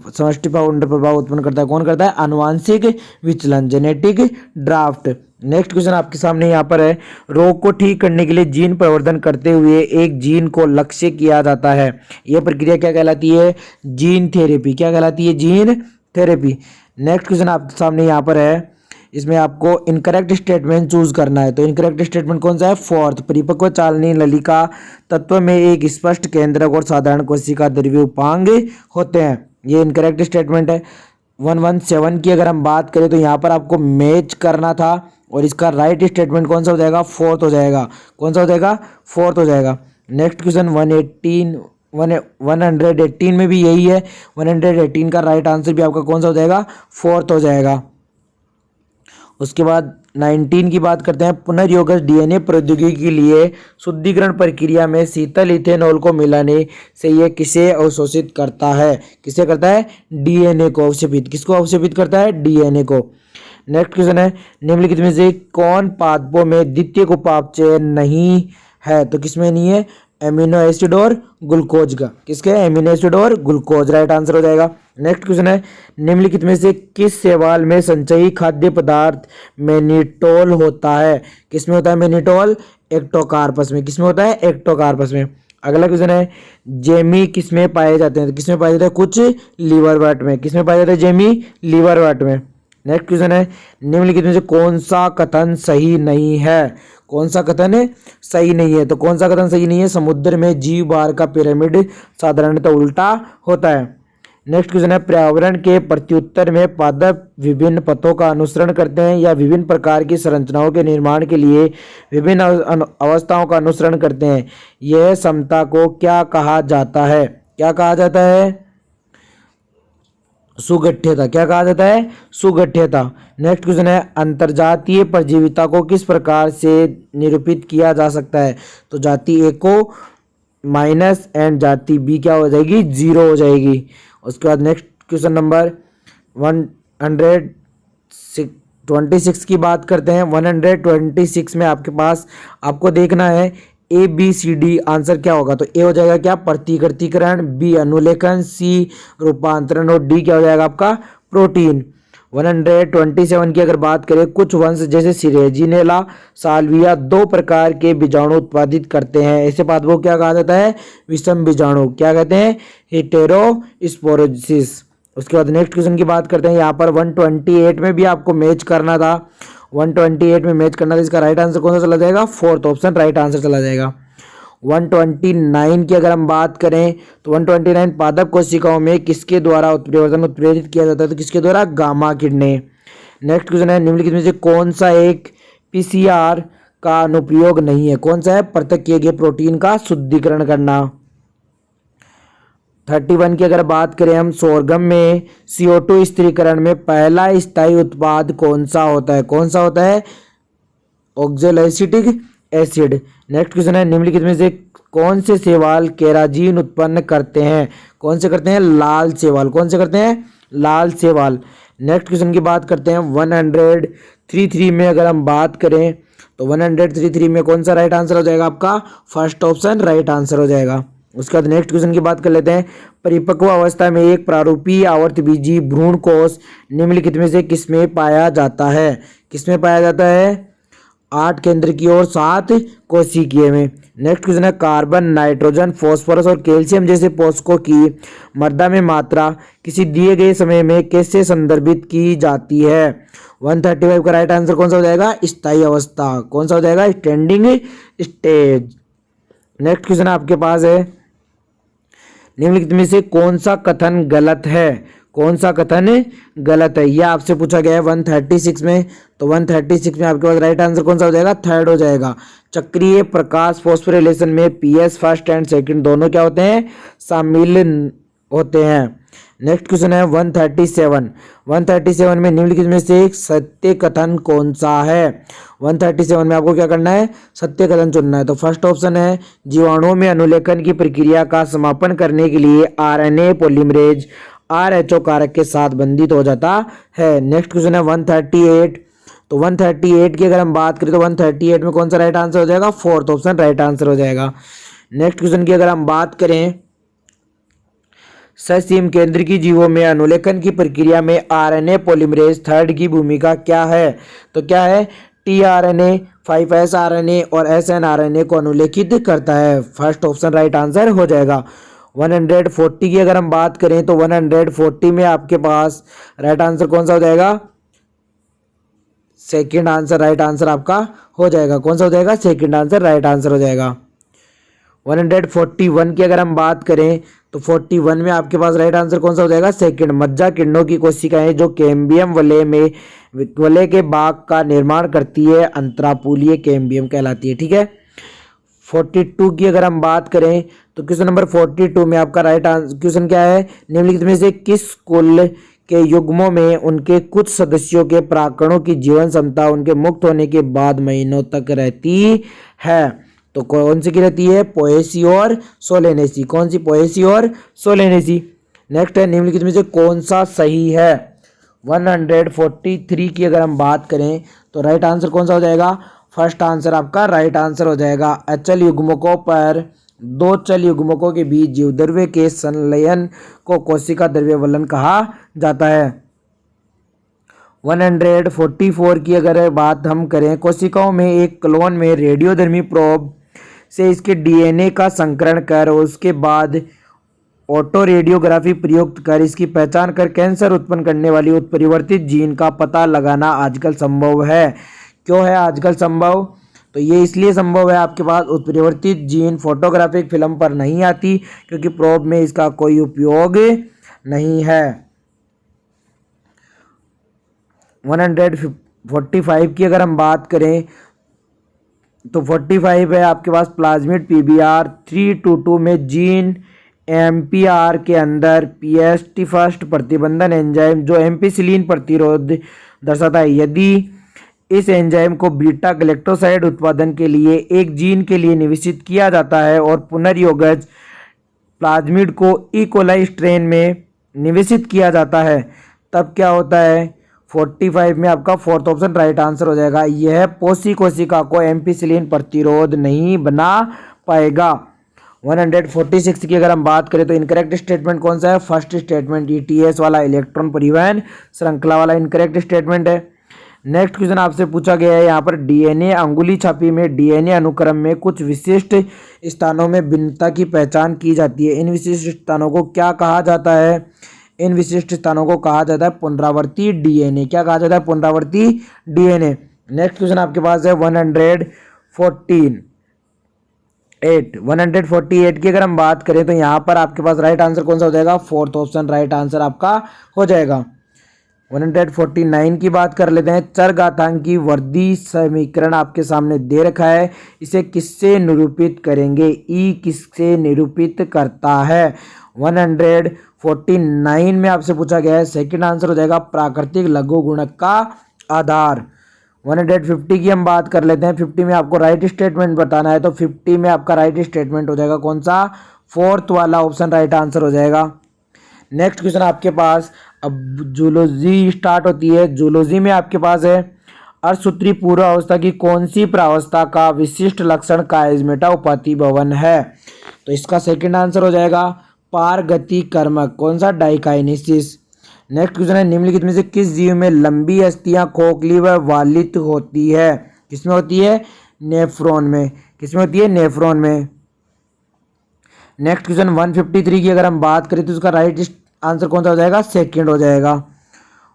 समष्टि फाउंडर प्रभाव उत्पन्न करता है, कौन करता है, आनुवांशिक विचलन, जेनेटिक ड्राफ्ट। नेक्स्ट क्वेश्चन आपके सामने यहाँ पर है रोग को ठीक करने के लिए जीन प्रवर्धन करते हुए एक जीन को लक्ष्य किया जाता है, यह प्रक्रिया क्या कहलाती है, जीन थेरेपी, क्या कहलाती है, जीन थेरेपी। नेक्स्ट क्वेश्चन आपके सामने यहाँ पर है, इसमें आपको इनकरेक्ट स्टेटमेंट चूज करना है, तो इनकरेक्ट स्टेटमेंट कौन सा है, फोर्थ, परिपक्व चालनी नलिका तत्व में एक स्पष्ट केंद्रक और साधारण कोशिका द्रव्य उपांग होते हैं। ये इनकरेक्ट स्टेटमेंट है। 117 की अगर हम बात करें तो यहाँ पर आपको मैच करना था और इसका राइट स्टेटमेंट कौन सा हो जाएगा, फोर्थ हो जाएगा। कौन सा हो जाएगा, फोर्थ हो जाएगा। नेक्स्ट क्वेश्चन 118 में भी यही है। 118 का राइट आंसर भी आपका कौन सा हो जाएगा, फोर्थ हो जाएगा। उसके बाद 19 की बात करते हैं। पुनर्योगज डीएनए प्रौद्योगिकी के लिए शुद्धिकरण प्रक्रिया में शीतल इथेनॉल को मिलाने से यह किसे अवशोषित करता है, किसे करता है, डीएनए को अवशोषित। किसको अवशोषित करता है, डीएनए को। नेक्स्ट क्वेश्चन है, निम्नलिखित में से कौन पादपों में द्वितीयक उपापचय नहीं है, तो किसमें नहीं है, एमिनो एसिड और ग्लूकोज का। किसके, एमिनो एसिड और ग्लूकोज, राइट आंसर हो जाएगा। नेक्स्ट क्वेश्चन है, निम्नलिखित में से किस शैवाल में संचयी खाद्य पदार्थ मेनिटोल होता है, किसमें होता है मेनिटोल, एक्टोकार्पस में। किसमें होता है, एक्टोकार्पस में। अगला क्वेश्चन है, जेमी किसमें पाए जाते हैं, तो किसमें पाए जाते हैं, कुछ लीवरवर्ट में। किसमें पाए जाते हैं, जेमी लीवरवर्ट में। नेक्स्ट क्वेश्चन है, निम्नलिखित में से कौन सा कथन सही नहीं है, कौन सा कथन सही नहीं है, तो कौन सा कथन सही नहीं है, समुद्र में जीव भार का पिरामिड साधारणतः उल्टा होता है। नेक्स्ट क्वेश्चन है, पर्यावरण के प्रत्युत्तर में पादप विभिन्न पथों का अनुसरण करते हैं या विभिन्न प्रकार की संरचनाओं के निर्माण के लिए विभिन्न अवस्थाओं का अनुसरण करते हैं, यह समता को क्या कहा जाता है, क्या कहा जाता है, सुगठ्यता। क्या कहा जाता है, सुगठ्यता। नेक्स्ट क्वेश्चन है, अंतर्जातीय परजीविता को किस प्रकार से निरूपित किया जा सकता है, तो जाति ए को माइनस एंड जाति बी क्या हो जाएगी, जीरो हो जाएगी। उसके बाद नेक्स्ट क्वेश्चन नंबर 126 की बात करते हैं। 126 में आपके पास आपको देखना है A B C D, answer क्या होगा, तो ए हो जाएगा क्या, प्रतिकृतिकरण, बी अनुलेखन, सी रूपांतरण और डी क्या हो जाएगा आपका, प्रोटीन। 127 की अगर बात करें, कुछ वंश जैसे सिरेजिनेला, साल्विया 2 प्रकार के बीजाणु उत्पादित करते हैं, ऐसे पादपों को क्या कहा जाता है, विषम बीजाणु। क्या कहते हैं, हेटेरोस्पोरोसिस। उसके बाद नेक्स्ट क्वेश्चन की बात करते हैं। यहाँ पर 128 में भी आपको मैच करना था, 128 में मैच करना था, इसका राइट आंसर कौन सा चला जाएगा, फोर्थ ऑप्शन राइट आंसर चला जाएगा। 129 की अगर हम बात करें तो 129 पादप कोशिकाओं में किसके द्वारा उत्परिवर्तन उत्प्रेरित किया जाता है, तो किसके द्वारा, गामा किरणें। नेक्स्ट क्वेश्चन है, निम्नलिखित में से कौन सा एक पीसीआर का अनुप्रयोग नहीं है, कौन सा है, पृथक किए गए प्रोटीन का शुद्धिकरण करना। 31 की अगर बात करें हम, सोरगम में CO2 स्थिरीकरण में पहला स्थायी उत्पाद कौन सा होता है, कौन सा होता है, ऑक्जेलोएसिटिक एसिड। नेक्स्ट क्वेश्चन है, निम्नलिखित में से कौन से शैवाल केराजीन उत्पन्न करते हैं, कौन से करते हैं, लाल शैवाल। कौन से करते हैं, लाल शैवाल। नेक्स्ट क्वेश्चन की बात करते हैं। 133 में अगर हम बात करें तो 133 में कौन सा राइट आंसर हो जाएगा आपका, फर्स्ट ऑप्शन राइट आंसर हो जाएगा। उसके बाद नेक्स्ट क्वेश्चन की बात कर लेते हैं। परिपक्व अवस्था में एक प्रारूपीय आवर्तबीजी भ्रूण कोष निम्नलिखित में से किसमें पाया जाता है, किसमें पाया जाता है, 8 केंद्र की और 7 कोशिकीय में। नेक्स्ट क्वेश्चन है, कार्बन, नाइट्रोजन, फॉस्फोरस और कैल्शियम जैसे पोषकों की मृदा में मात्रा किसी दिए गए समय में कैसे संदर्भित की जाती है। 135 का राइट आंसर कौन सा हो जाएगा, स्थायी अवस्था। कौन सा हो जाएगा, स्टैंडिंग स्टेज। नेक्स्ट क्वेश्चन आपके पास है, निम्नलिखित में से कौन सा कथन गलत है, कौन सा कथन गलत है, यह आपसे पूछा गया है 136 में। तो 136 में आपके पास राइट आंसर कौन सा हो जाएगा, थर्ड हो जाएगा। चक्रीय प्रकाश फॉस्फोरिलेशन में पीएस फर्स्ट एंड सेकंड दोनों क्या होते हैं, शामिल होते हैं। नेक्स्ट क्वेश्चन है 137 में निम्नलिखित में से एक सत्य कथन कौन सा है। 137 में आपको क्या करना है, सत्य कथन चुनना है। तो फर्स्ट ऑप्शन है, जीवाणुओं में अनुलेखन की प्रक्रिया का समापन करने के लिए आरएनए पॉलीमरेज RH कारक के साथ बंधित हो जाता है। नेक्स्ट क्वेश्चन है 138। तो 138 की अगर हम बात करें तो 138 में कौन सा राइट आंसर हो जाएगा, फोर्थ ऑप्शन राइट आंसर हो जाएगा। नेक्स्ट क्वेश्चन की अगर हम बात करें, ससीम केंद्र की जीवों में अनुलेखन की प्रक्रिया में आरएनए पॉलीमरेज थर्ड की भूमिका क्या है, तो क्या है, tRNA, 5S RNA और SNRNA को अनुलेखित करता है। फर्स्ट ऑप्शन राइट आंसर हो जाएगा। 140 की अगर हम बात करें तो 140 में आपके पास राइट आंसर कौन सा हो जाएगा, सेकंड आंसर राइट आंसर आपका हो जाएगा। कौन सा हो जाएगा, सेकंड आंसर राइट आंसर हो जाएगा। 141 की अगर हम बात करें तो 41 में आपके पास राइट आंसर कौन सा हो जाएगा? सेकंड, मज्जा किरणों की कोशिकाएं जो कैम्बियम वलय के बाग का निर्माण करती है अंतरापूलीय कैम्बियम कहलाती है। ठीक है। 42 की अगर हम बात करें तो क्वेश्चन नंबर 42 में आपका राइट आंसर क्वेश्चन क्या है? निम्नलिखित में से किस कुल के युग्मों में उनके कुछ सदस्यों के प्राकणों की जीवन क्षमता उनके मुक्त होने के बाद महीनों तक रहती है? तो कौन सी की रहती है? पोएसी और सोलेनेसी। कौन सी? पोएसी और सोलेनेसी। नेक्स्ट है, निम्नलिखित में से कौन सा सही है? 143 की अगर हम बात करें तो राइट आंसर कौन सा हो जाएगा? फर्स्ट आंसर आपका राइट आंसर हो जाएगा। अचल युग्मकों पर दो चल युग्मकों के बीच जीवद्रव्य के संलयन को कोशिका द्रव्यवलन कहा जाता है। 144 की अगर बात हम करें, कोशिकाओं में एक क्लोन में रेडियोधर्मी प्रोब से इसके डीएनए का संकरण कर उसके बाद ऑटो रेडियोग्राफी प्रयुक्त कर इसकी पहचान कर कैंसर उत्पन्न करने वाली उत्परिवर्तित जीन का पता लगाना आजकल संभव है। क्यों है आजकल संभव? तो ये इसलिए संभव है, आपके पास उत्परिवर्तित जीन फोटोग्राफिक फिल्म पर नहीं आती क्योंकि प्रोब में इसका कोई उपयोग नहीं है। 145 की अगर हम बात करें तो 45 है आपके पास प्लाज्मिड पीबीआर 322 में जीन एमपीआर के अंदर पीएसटी फर्स्ट प्रतिबंधन एंजाइम जो एम्पिसिलिन प्रतिरोध दर्शाता है। यदि इस एंजाइम को बीटा गैलेक्टोसाइड उत्पादन के लिए एक जीन के लिए निवेशित किया जाता है और पुनर्योगज प्लाज्मिड को ई कोलाई स्ट्रेन में निवेशित किया जाता है, तब क्या होता है? 45 में आपका फोर्थ ऑप्शन राइट आंसर हो जाएगा। यह पोषी कोशिका को एम्पिसिलिन प्रतिरोध नहीं बना पाएगा। 146 की अगर हम बात करें तो इनकरेक्ट स्टेटमेंट कौन सा है? फर्स्ट स्टेटमेंट, ईटीएस वाला इलेक्ट्रॉन परिवहन श्रृंखला वाला इनकरेक्ट स्टेटमेंट है। नेक्स्ट क्वेश्चन आपसे पूछा गया है यहाँ पर डीएनए अंगुली छापी में डीएनए अनुक्रम में कुछ विशिष्ट स्थानों में भिन्नता की पहचान की जाती है। इन विशिष्ट स्थानों को क्या कहा जाता है? इन विशिष्ट स्थानों को कहा जाता है पुनरावर्ती डीएनए। क्या कहा जाता है? पुनरावर्ती डीएनए। नेक्स्ट क्वेश्चन आपके पास है 148 की अगर हम बात करें तो यहाँ पर आपके पास राइट आंसर कौन सा हो जाएगा? फोर्थ ऑप्शन राइट आंसर आपका हो जाएगा। 149 की बात कर लेते हैं। चरघातांकी वर्धी समीकरण आपके सामने दे रखा है, इसे किससे निरूपित करेंगे? ई किससे निरूपित करता है? 149 में आपसे पूछा गया है, सेकंड आंसर हो जाएगा प्राकृतिक लघु गुणक का आधार। 150 की हम बात कर लेते हैं। 50 में आपको राइट स्टेटमेंट बताना है, तो 50 में आपका राइट स्टेटमेंट हो जाएगा कौन सा? फोर्थ वाला ऑप्शन राइट आंसर हो जाएगा। नेक्स्ट क्वेश्चन आपके पास, अब जूलॉजी स्टार्ट होती है। जूलॉजी में आपके पास है अर्धसूत्री पूर्वावस्था की कौन सी प्रावस्था का विशिष्ट लक्षण कायस्मेटा उपाधि भवन है? तो इसका सेकंड आंसर हो जाएगा पारगति कर्मक। कौन सा? डाइकाइनेसिस। नेक्स्ट क्वेश्चन है, निम्नलिखित में से किस जीव में लंबी अस्थियां खोखली व वालित होती है? किसमें होती है? नेफ्रॉन में। किसमें होती है? नेफ्रॉन में। नेक्स्ट क्वेश्चन 153 की अगर हम बात करें तो उसका राइट आंसर कौन सा हो जाएगा? सेकंड हो जाएगा।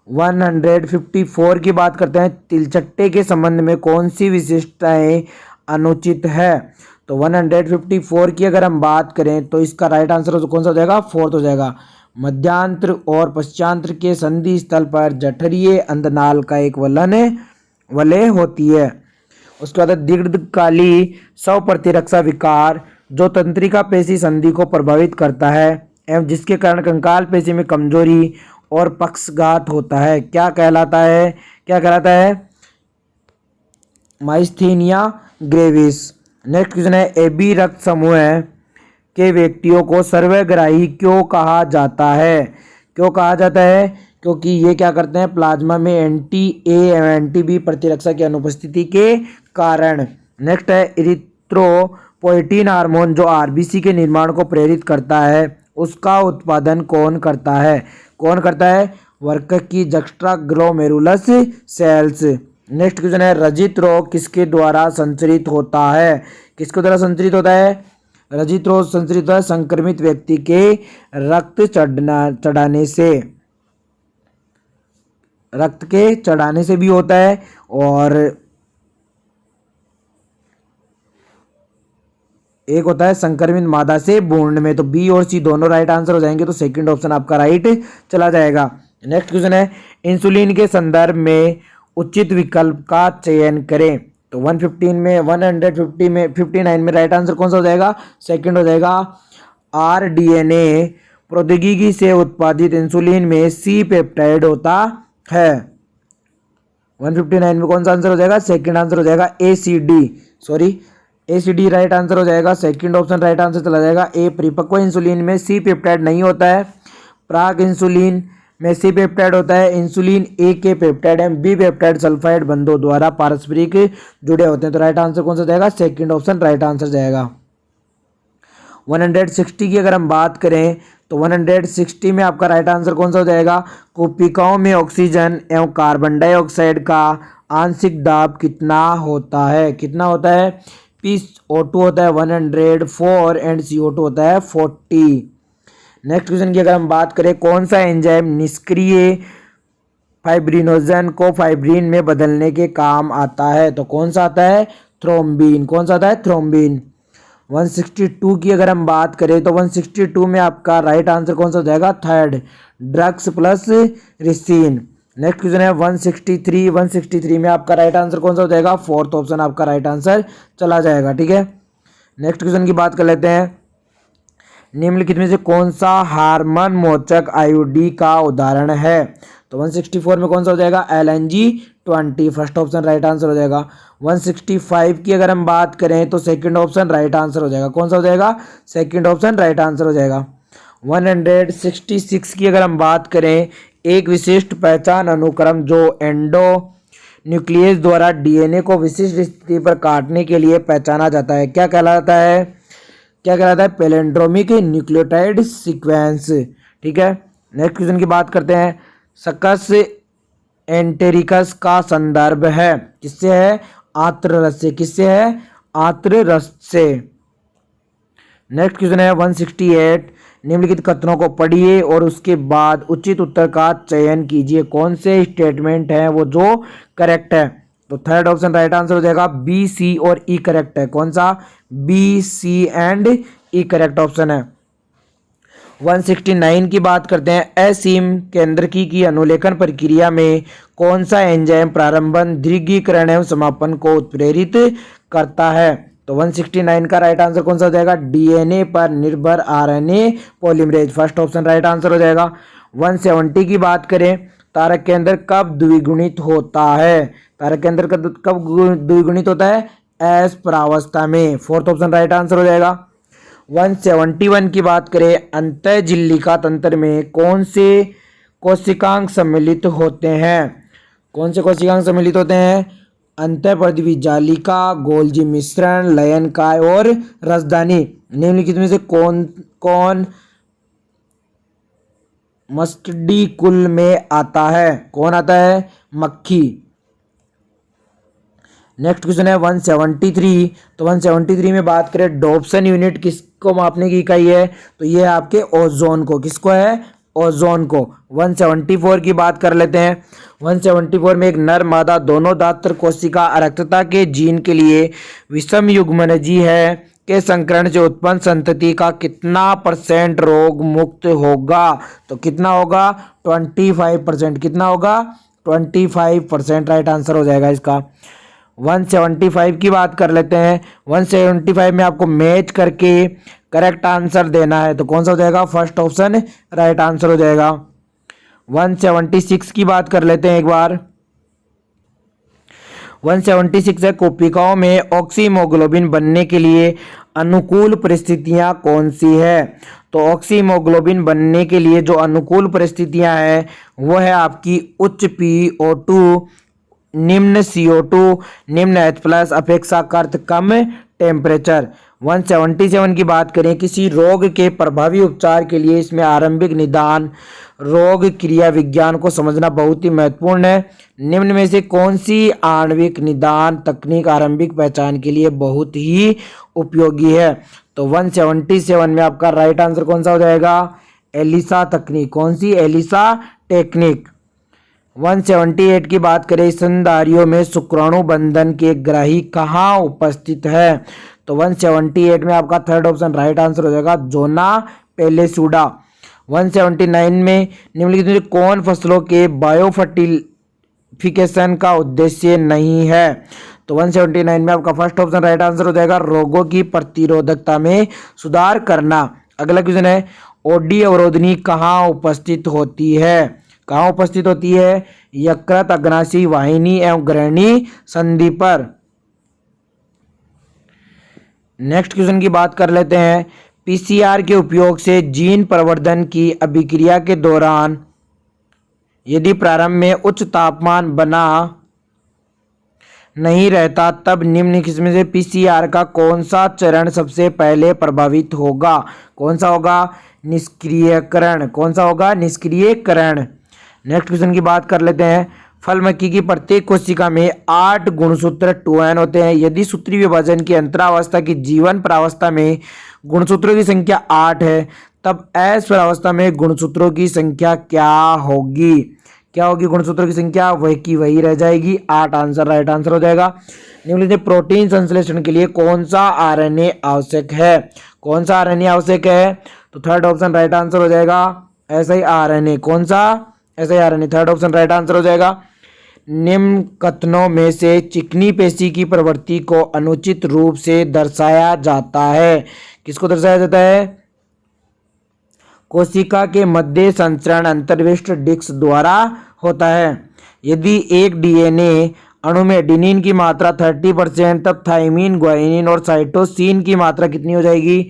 154 की बात करते हैं। तिलचट्टे के संबंध में कौन सी विशेषताएं अनुचित है? तो 154 की अगर हम बात करें तो इसका राइट आंसर कौन सा हो जाएगा? फोर्थ हो जाएगा। मध्यांतर और पश्चांतर के संधि स्थल पर जठरीय अंधनाल का एक वलय होती है। उसके बाद दीर्घकाली स्वप्रतिरक्षा विकार जो तंत्रिका पेशी संधि को प्रभावित करता है एवं जिसके कारण कंकाल पेशी में कमजोरी और पक्षघात होता है, क्या कहलाता है? क्या कहलाता है? Myasthenia gravis. नेक्स्ट क्वेश्चन है, एबी रक्त समूह के व्यक्तियों को सर्वग्राही क्यों कहा जाता है? क्यों कहा जाता है? क्योंकि ये क्या करते हैं? प्लाज्मा में एंटी ए एवं एंटी बी प्रतिरक्षा की अनुपस्थिति के कारण। नेक्स्ट है इरिथ्रोपोइटिन हार्मोन जो आरबीसी के निर्माण को प्रेरित करता है, उसका उत्पादन कौन करता है? कौन करता है? वर्कक की जक्स्ट्राग्लोमेरुलस सेल्स। नेक्स्ट क्वेश्चन है, रजित रोग किसके द्वारा संचरित होता है? किसके द्वारा संचरित होता है? रजित रोग संचरित होता है संक्रमित व्यक्ति के रक्त चढ़ाने से भी होता है और एक होता है संक्रमित मादा से भ्रूण में। तो बी और सी दोनों राइट आंसर हो जाएंगे, तो सेकंड ऑप्शन आपका राइट चला जाएगा। नेक्स्ट क्वेश्चन है, इंसुलिन के संदर्भ में उचित विकल्प का चयन करें। तो 115 में, 150 में, 59 में राइट आंसर कौन सा हो जाएगा? सेकंड हो जाएगा। आरडीएनए प्रौद्योगिकी से उत्पादित इंसुलिन में सी पेप्टाइड होता है। 159 में कौन सा आंसर हो जाएगा? सेकंड आंसर हो जाएगा एसीडी राइट आंसर हो जाएगा। सेकंड ऑप्शन राइट आंसर चला जाएगा। ए परिपक्व इंसुलिन में सी पेप्टाइड नहीं होता है, प्राक इंसुलिन में सी पेप्टाइड होता है। इंसुलिन ए के peptide and B peptide sulphide बंधों द्वारा पारस्परिक जुड़े होते हैं। तो राइट आंसर कौन सा जाएगा? सेकंड ऑप्शन राइट आंसर जाएगा। 160 की अगर हम बात करें तो 160 में आपका राइट आंसर कौन सा हो जाएगा? कोशिकाओं में ऑक्सीजन एवं कार्बन डाइऑक्साइड का आंशिक दाब कितना होता है? कितना होता है? PO2 होता है 104 एंड CO2 होता है 40। नेक्स्ट क्वेश्चन की अगर हम बात करें, कौन सा एंजाइम निष्क्रिय फाइब्रिनोजन को फाइब्रिन में बदलने के काम आता है? तो कौन सा आता है? थ्रोम्बिन। कौन सा आता है? थ्रोम्बिन। 162 की अगर हम बात करें तो 162 में आपका राइट आंसर कौन सा हो जाएगा? Third, drugs plus ricin. Next question है 163 में आपका राइट आंसर कौन सा हो जाएगा? फोर्थ ऑप्शन आपका राइट आंसर चला जाएगा। ठीक है, नेक्स्ट क्वेश्चन की बात कर लेते हैं। निम्नलिखित में से कौन सा हार्मोन मोचक आईओडी का उदाहरण है? तो 164 में कौन सा हो जाएगा? LNG20 first option right answer हो जाएगा। 165 की अगर हम बात करें तो सेकंड ऑप्शन राइट आंसर हो जाएगा। कौन सा हो जाएगा? सेकंड ऑप्शन राइट आंसर हो जाएगा। 166 की अगर हम बात करें, एक विशिष्ट पहचान अनुक्रम जो एंडो न्यूक्लियस द्वारा डीएनए को विशिष्ट स्थिति पर काटने के लिए पहचाना जाता है, क्या कहलाता है? क्या कहलाता है? Palindromic nucleotide sequence. ठीक है, नेक्स्ट क्वेश्चन की बात करते हैं। सकस एंटेरिकस का संदर्भ है किससे है? आंत्र रस से। किससे है? आंत्र रस से। नेक्स्ट क्वेश्चन है 168, निम्नलिखित कथनों को पढ़िए और उसके बाद उचित उत्तर का चयन कीजिए। कौन से स्टेटमेंट हैं वो जो करेक्ट है? तो थर्ड ऑप्शन राइट आंसर हो जाएगा। बी, सी और ई करेक्ट है। कौन सा? B, C and E correct option है। 169 की बात करते हैं। असीम केंद्रकी की अनुलेखन प्रक्रिया में कौन सा एंजाइम प्रारंभन, दीर्घीकरण एवं समापन को उत्प्रेरित करता है? तो 169 का राइट आंसर कौन सा हो जाएगा? डीएनए पर निर्भर RNA polymerase first option right answer हो जाएगा। 170 की बात करें, तारक केंद्र कब द्विगुणित होता है? तारक केंद्र कब द्विगुणित होता है? एस प्रावस्था में फोर्थ ऑप्शन राइट आंसर हो जाएगा। 171 की बात करें, अंतःझिल्लिका तंत्र में कौन से कोशिकांग सम्मिलित होते हैं? कौन से कोशिकांग सम्मिलित होते हैं? अंतःपर्दवी जालिका, गोल्जी मिश्रण, लयनकाय और रसदानी। निम्नलिखित में से कौन मस्टडी कुल में आता है? कौन आता है? मक्खी। नेक्स्ट क्वेश्चन है 173। तो 173 में बात करें, डॉप्सन यूनिट किसको मापने की इकाई है? तो ये है आपके ओजोन को। किसको है? ओजोन को। 174 की बात कर लेते हैं। 174 में एक नर मादा दोनों दात्र कोशिका अरक्तता के जीन के लिए विषम युग्मनजी है के संकरण से उत्पन्न संतति का कितना % रोग मुक्त होगा? तो कितना होगा? 25%। कितना होगा? 25% राइट आंसर हो जाएगा इसका। 175 की बात कर लेते हैं। 175 में आपको मैच करके करेक्ट आंसर देना है, तो कौन सा हो जाएगा? फर्स्ट ऑप्शन राइट आंसर हो जाएगा। 176 की बात कर लेते हैं एक बार। 176 है, कोशिकाओं में ऑक्सीमोग्लोबिन बनने के लिए अनुकूल परिस्थितियां कौन सी है? तो ऑक्सीमोग्लोबिन बनने के लिए जो अनुकूल परिस्थितियां हैं वो है आपकी उच्च PO2, निम्न CO2, निम्न H+ अपेक्षाकृत कम टेम्परेचर। 177 की बात करें, किसी रोग के प्रभावी उपचार के लिए इसमें आरंभिक निदान रोग क्रिया विज्ञान को समझना बहुत ही महत्वपूर्ण है। निम्न में से कौन सी आणविक निदान तकनीक आरंभिक पहचान के लिए बहुत ही उपयोगी है? तो 177 में आपका राइट आंसर कौन सा हो जाएगा? एलिसा तकनीक। कौन सी? Elisa technique. 178 की बात करें, स्तनधारियों में शुक्राणु बंधन के ग्राही कहाँ उपस्थित है? तो 178 में आपका थर्ड ऑप्शन राइट आंसर हो जाएगा जोना पेलेसुडा। 179 में निम्नलिखित में से कौन फसलों के बायो फर्टिफिकेशन का उद्देश्य नहीं है? तो 179 में आपका फर्स्ट ऑप्शन राइट आंसर हो जाएगा रोगों की प्रतिरोधकता में सुधार करना। अगला क्वेश्चन है ओडी अवरोधनी कहाँ उपस्थित होती है? कहाँ उपस्थित होती है? यकृत, अग्नाशय, वाहिनी एवं ग्रहणी संधि पर। नेक्स्ट क्वेश्चन की बात कर लेते हैं। पीसीआर के उपयोग से जीन प्रवर्धन की अभिक्रिया के दौरान यदि प्रारंभ में उच्च तापमान बना नहीं रहता तब निम्नलिखित में से पीसीआर का कौन सा चरण सबसे पहले प्रभावित होगा? कौन सा होगा? निष्क्रियकरण। कौन सा होगा? निष्क्रियकरण। नेक्स्ट क्वेश्चन की बात कर लेते हैं। फल मक्खी की प्रत्येक कोशिका में 8 गुणसूत्र 2n होते हैं। यदि सूत्री विभाजन की अंतरावस्था की जीवन प्रावस्था में गुणसूत्रों की संख्या 8 है तब ऐश प्रावस्था में गुणसूत्रों की संख्या क्या होगी? क्या होगी गुणसूत्रों की संख्या? वही की वही रह जाएगी, 8 आंसर राइट आंसर हो जाएगा। निम्नलिखित प्रोटीन संश्लेषण के लिए कौन सा आरएनए आवश्यक है? कौन सा आरएनए आवश्यक है? तो थर्ड ऑप्शन राइट आंसर हो जाएगा siRNA। कौन सा? siRNA third option right answer हो जाएगा। निम्न कथनों में से चिकनी पेशी की प्रवृत्ति को अनुचित रूप से दर्शाया जाता है। किसको दर्शाया जाता है? कोशिका के मध्य संचरण अंतर्विष्ट डिस्क द्वारा होता है। यदि एक डीएनए अणु में एडेनिन की मात्रा 30% तब थाइमिन, ग्वानिन और साइटोसिन की मात्रा कितनी हो जाएगी?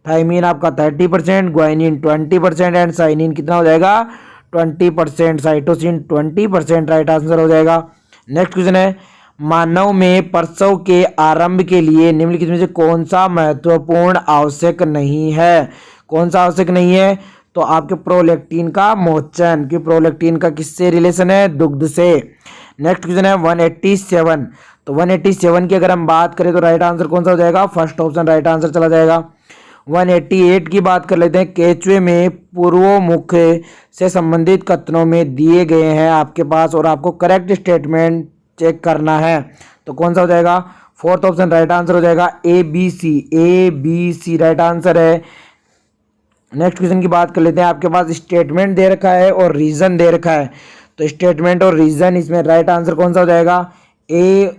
थाइमिन आपका 30%, ग्वानिन 20% एंड साइनिन कितना हो जाएगा? 20%, साइटोसिन 20% राइट आंसर हो जाएगा। नेक्स्ट क्वेश्चन है मानव में प्रसव के आरंभ के लिए निम्नलिखित में से कौन सा महत्वपूर्ण आवश्यक नहीं है? कौन सा आवश्यक नहीं है? तो आपके प्रोलैक्टिन का मोचन, कि प्रोलैक्टिन का किससे रिलेशन है? दुग्ध से। नेक्स्ट क्वेश्चन है 187। तो 187 की अगर हम बात करें तो राइट आंसर कौन सा हो जाएगा? फर्स्ट ऑप्शन राइट आंसर चला जाएगा। 188 की बात कर लेते हैं। केचुए में पूर्वोमुख से संबंधित कथनों में दिए गए हैं आपके पास और आपको करेक्ट स्टेटमेंट चेक करना है, तो कौन सा हो जाएगा? फोर्थ ऑप्शन राइट आंसर हो जाएगा ABC राइट आंसर है। नेक्स्ट क्वेश्चन की बात कर लेते हैं। आपके पास स्टेटमेंट दे रखा है और रीजन दे रखा है, तो स्टेटमेंट और रीजन इसमें राइट आंसर कौन सा हो जाएगा? ए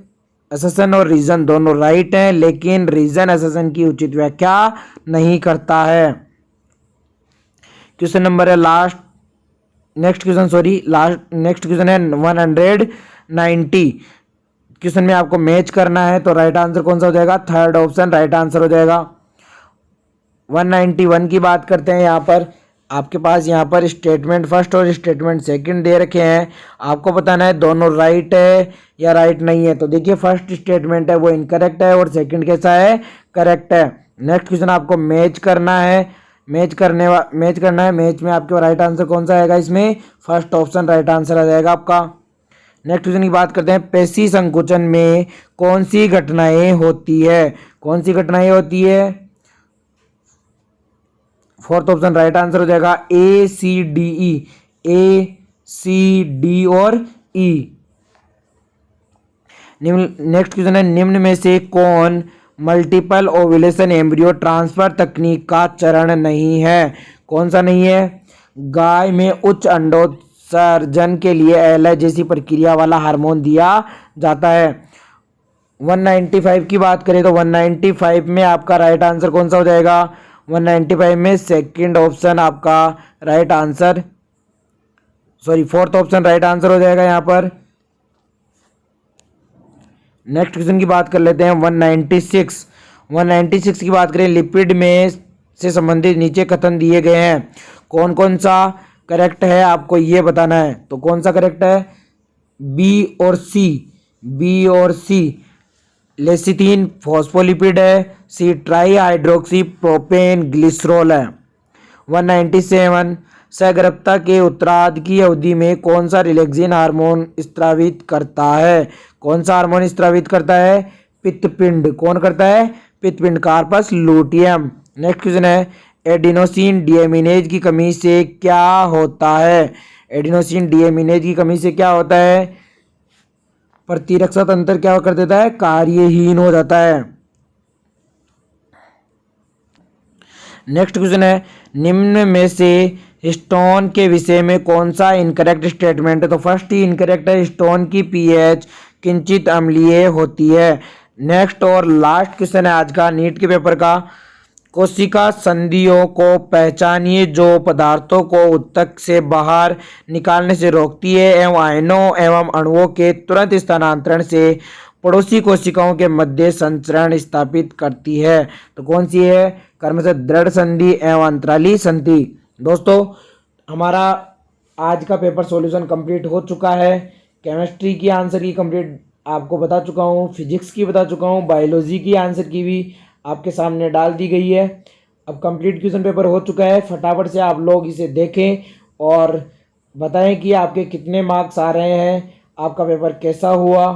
असर्शन और रीजन दोनों राइट हैं, लेकिन रीजन असर्शन की उचित व्याख्या नहीं करता है। क्वेश्चन नंबर है लास्ट, नेक्स्ट क्वेश्चन है 190। क्वेश्चन में आपको मैच करना है, तो राइट आंसर कौन सा हो जाएगा? थर्ड ऑप्शन राइट आंसर हो जाएगा। 191 की बात करते हैं। यहाँ पर आपके पास यहाँ पर स्टेटमेंट फर्स्ट और स्टेटमेंट सेकंड दे रखे हैं, आपको बताना है दोनों राइट है या राइट नहीं है। तो देखिए फर्स्ट स्टेटमेंट है वो इनकरेक्ट है और सेकंड कैसा है? करेक्ट है। नेक्स्ट क्वेश्चन आपको मैच करना है, मैच में आपके राइट आंसर कौन सा आएगा? इसमें फर्स्ट ऑप्शन राइट आंसर आ जाएगा आपका। नेक्स्ट क्वेश्चन की बात करते हैं। पेशी संकुचन में कौन सी घटनाएं होती है? कौन सी घटनाएं होती है? फोर्थ ऑप्शन राइट आंसर हो जाएगा A C D और E। नेक्स्ट क्वेश्चन है निम्न में से कौन मल्टीपल ओव्यूलेशन एम्ब्रियो ट्रांसफर तकनीक का चरण नहीं है? कौन सा नहीं है? गाय में उच्च अंडोत्सर्जन के लिए LH जैसी प्रक्रिया वाला हार्मोन दिया जाता है। 195 की बात करें तो 195 में आपका राइट आंसर कौन सा हो जाएगा? 195 में सेकंड ऑप्शन आपका right answer, fourth option right answer हो जाएगा यहाँ पर। नेक्स्ट क्वेश्चन की बात कर लेते हैं 196 की बात करें। लिपिड में से संबंधित नीचे कथन दिए गए हैं, कौन कौन सा करेक्ट है आपको ये बताना है। तो कौन सा करेक्ट है? बी और सी लेसिथिन फॉस्फोलिपिड है, सी ट्राई हाइड्रोक्सी प्रोपेन ग्लिसरॉल है। 197 सगर्भता के उत्तरार्ध की अवधि में कौन सा रिलैक्सिन हार्मोन स्त्रावित करता है? कौन सा हार्मोन स्त्रावित करता है? पित्तपिंड। कौन करता है? पित्तपिंड, कार्पस लूटियम। नेक्स्ट क्वेश्चन है एडिनोसिन डीएमिनेज की कमी से क्या होता है? एडिनोसिन डीएमिनेज की कमी से क्या होता है? प्रतिरक्षा तंत्र क्या कर देता है? कार्यहीन हो जाता है। नेक्स्ट क्वेश्चन है, निम्न में से स्टोन के विषय में कौन सा इनकरेक्ट स्टेटमेंट है? तो फर्स्ट ही इनकरेक्ट है, स्टोन की पीएच किंचित अम्लीय होती है। नेक्स्ट और लास्ट क्वेश्चन है आज का नीट के पेपर का, कोशिका संधियों को पहचानिए जो पदार्थों को ऊतक से बाहर निकालने से रोकती है एवं आयनों एवं अणुओं के तुरंत स्थानांतरण से पड़ोसी कोशिकाओं के मध्य संचरण स्थापित करती है। तो कौन सी है? क्रमशः दृढ़ संधि एवं अंतराली संधि। दोस्तों हमारा आज का पेपर सॉल्यूशन कंप्लीट हो चुका है। केमिस्ट्री की आंसर की कंप्लीट आपको बता चुका हूँ, फिजिक्स की बता चुका हूँ, बायोलॉजी की आंसर की भी आपके सामने डाल दी गई है। अब कंप्लीट क्वेश्चन पेपर हो चुका है, फटाफट से आप लोग इसे देखें और बताएं कि आपके कितने मार्क्स आ रहे हैं, आपका पेपर कैसा हुआ।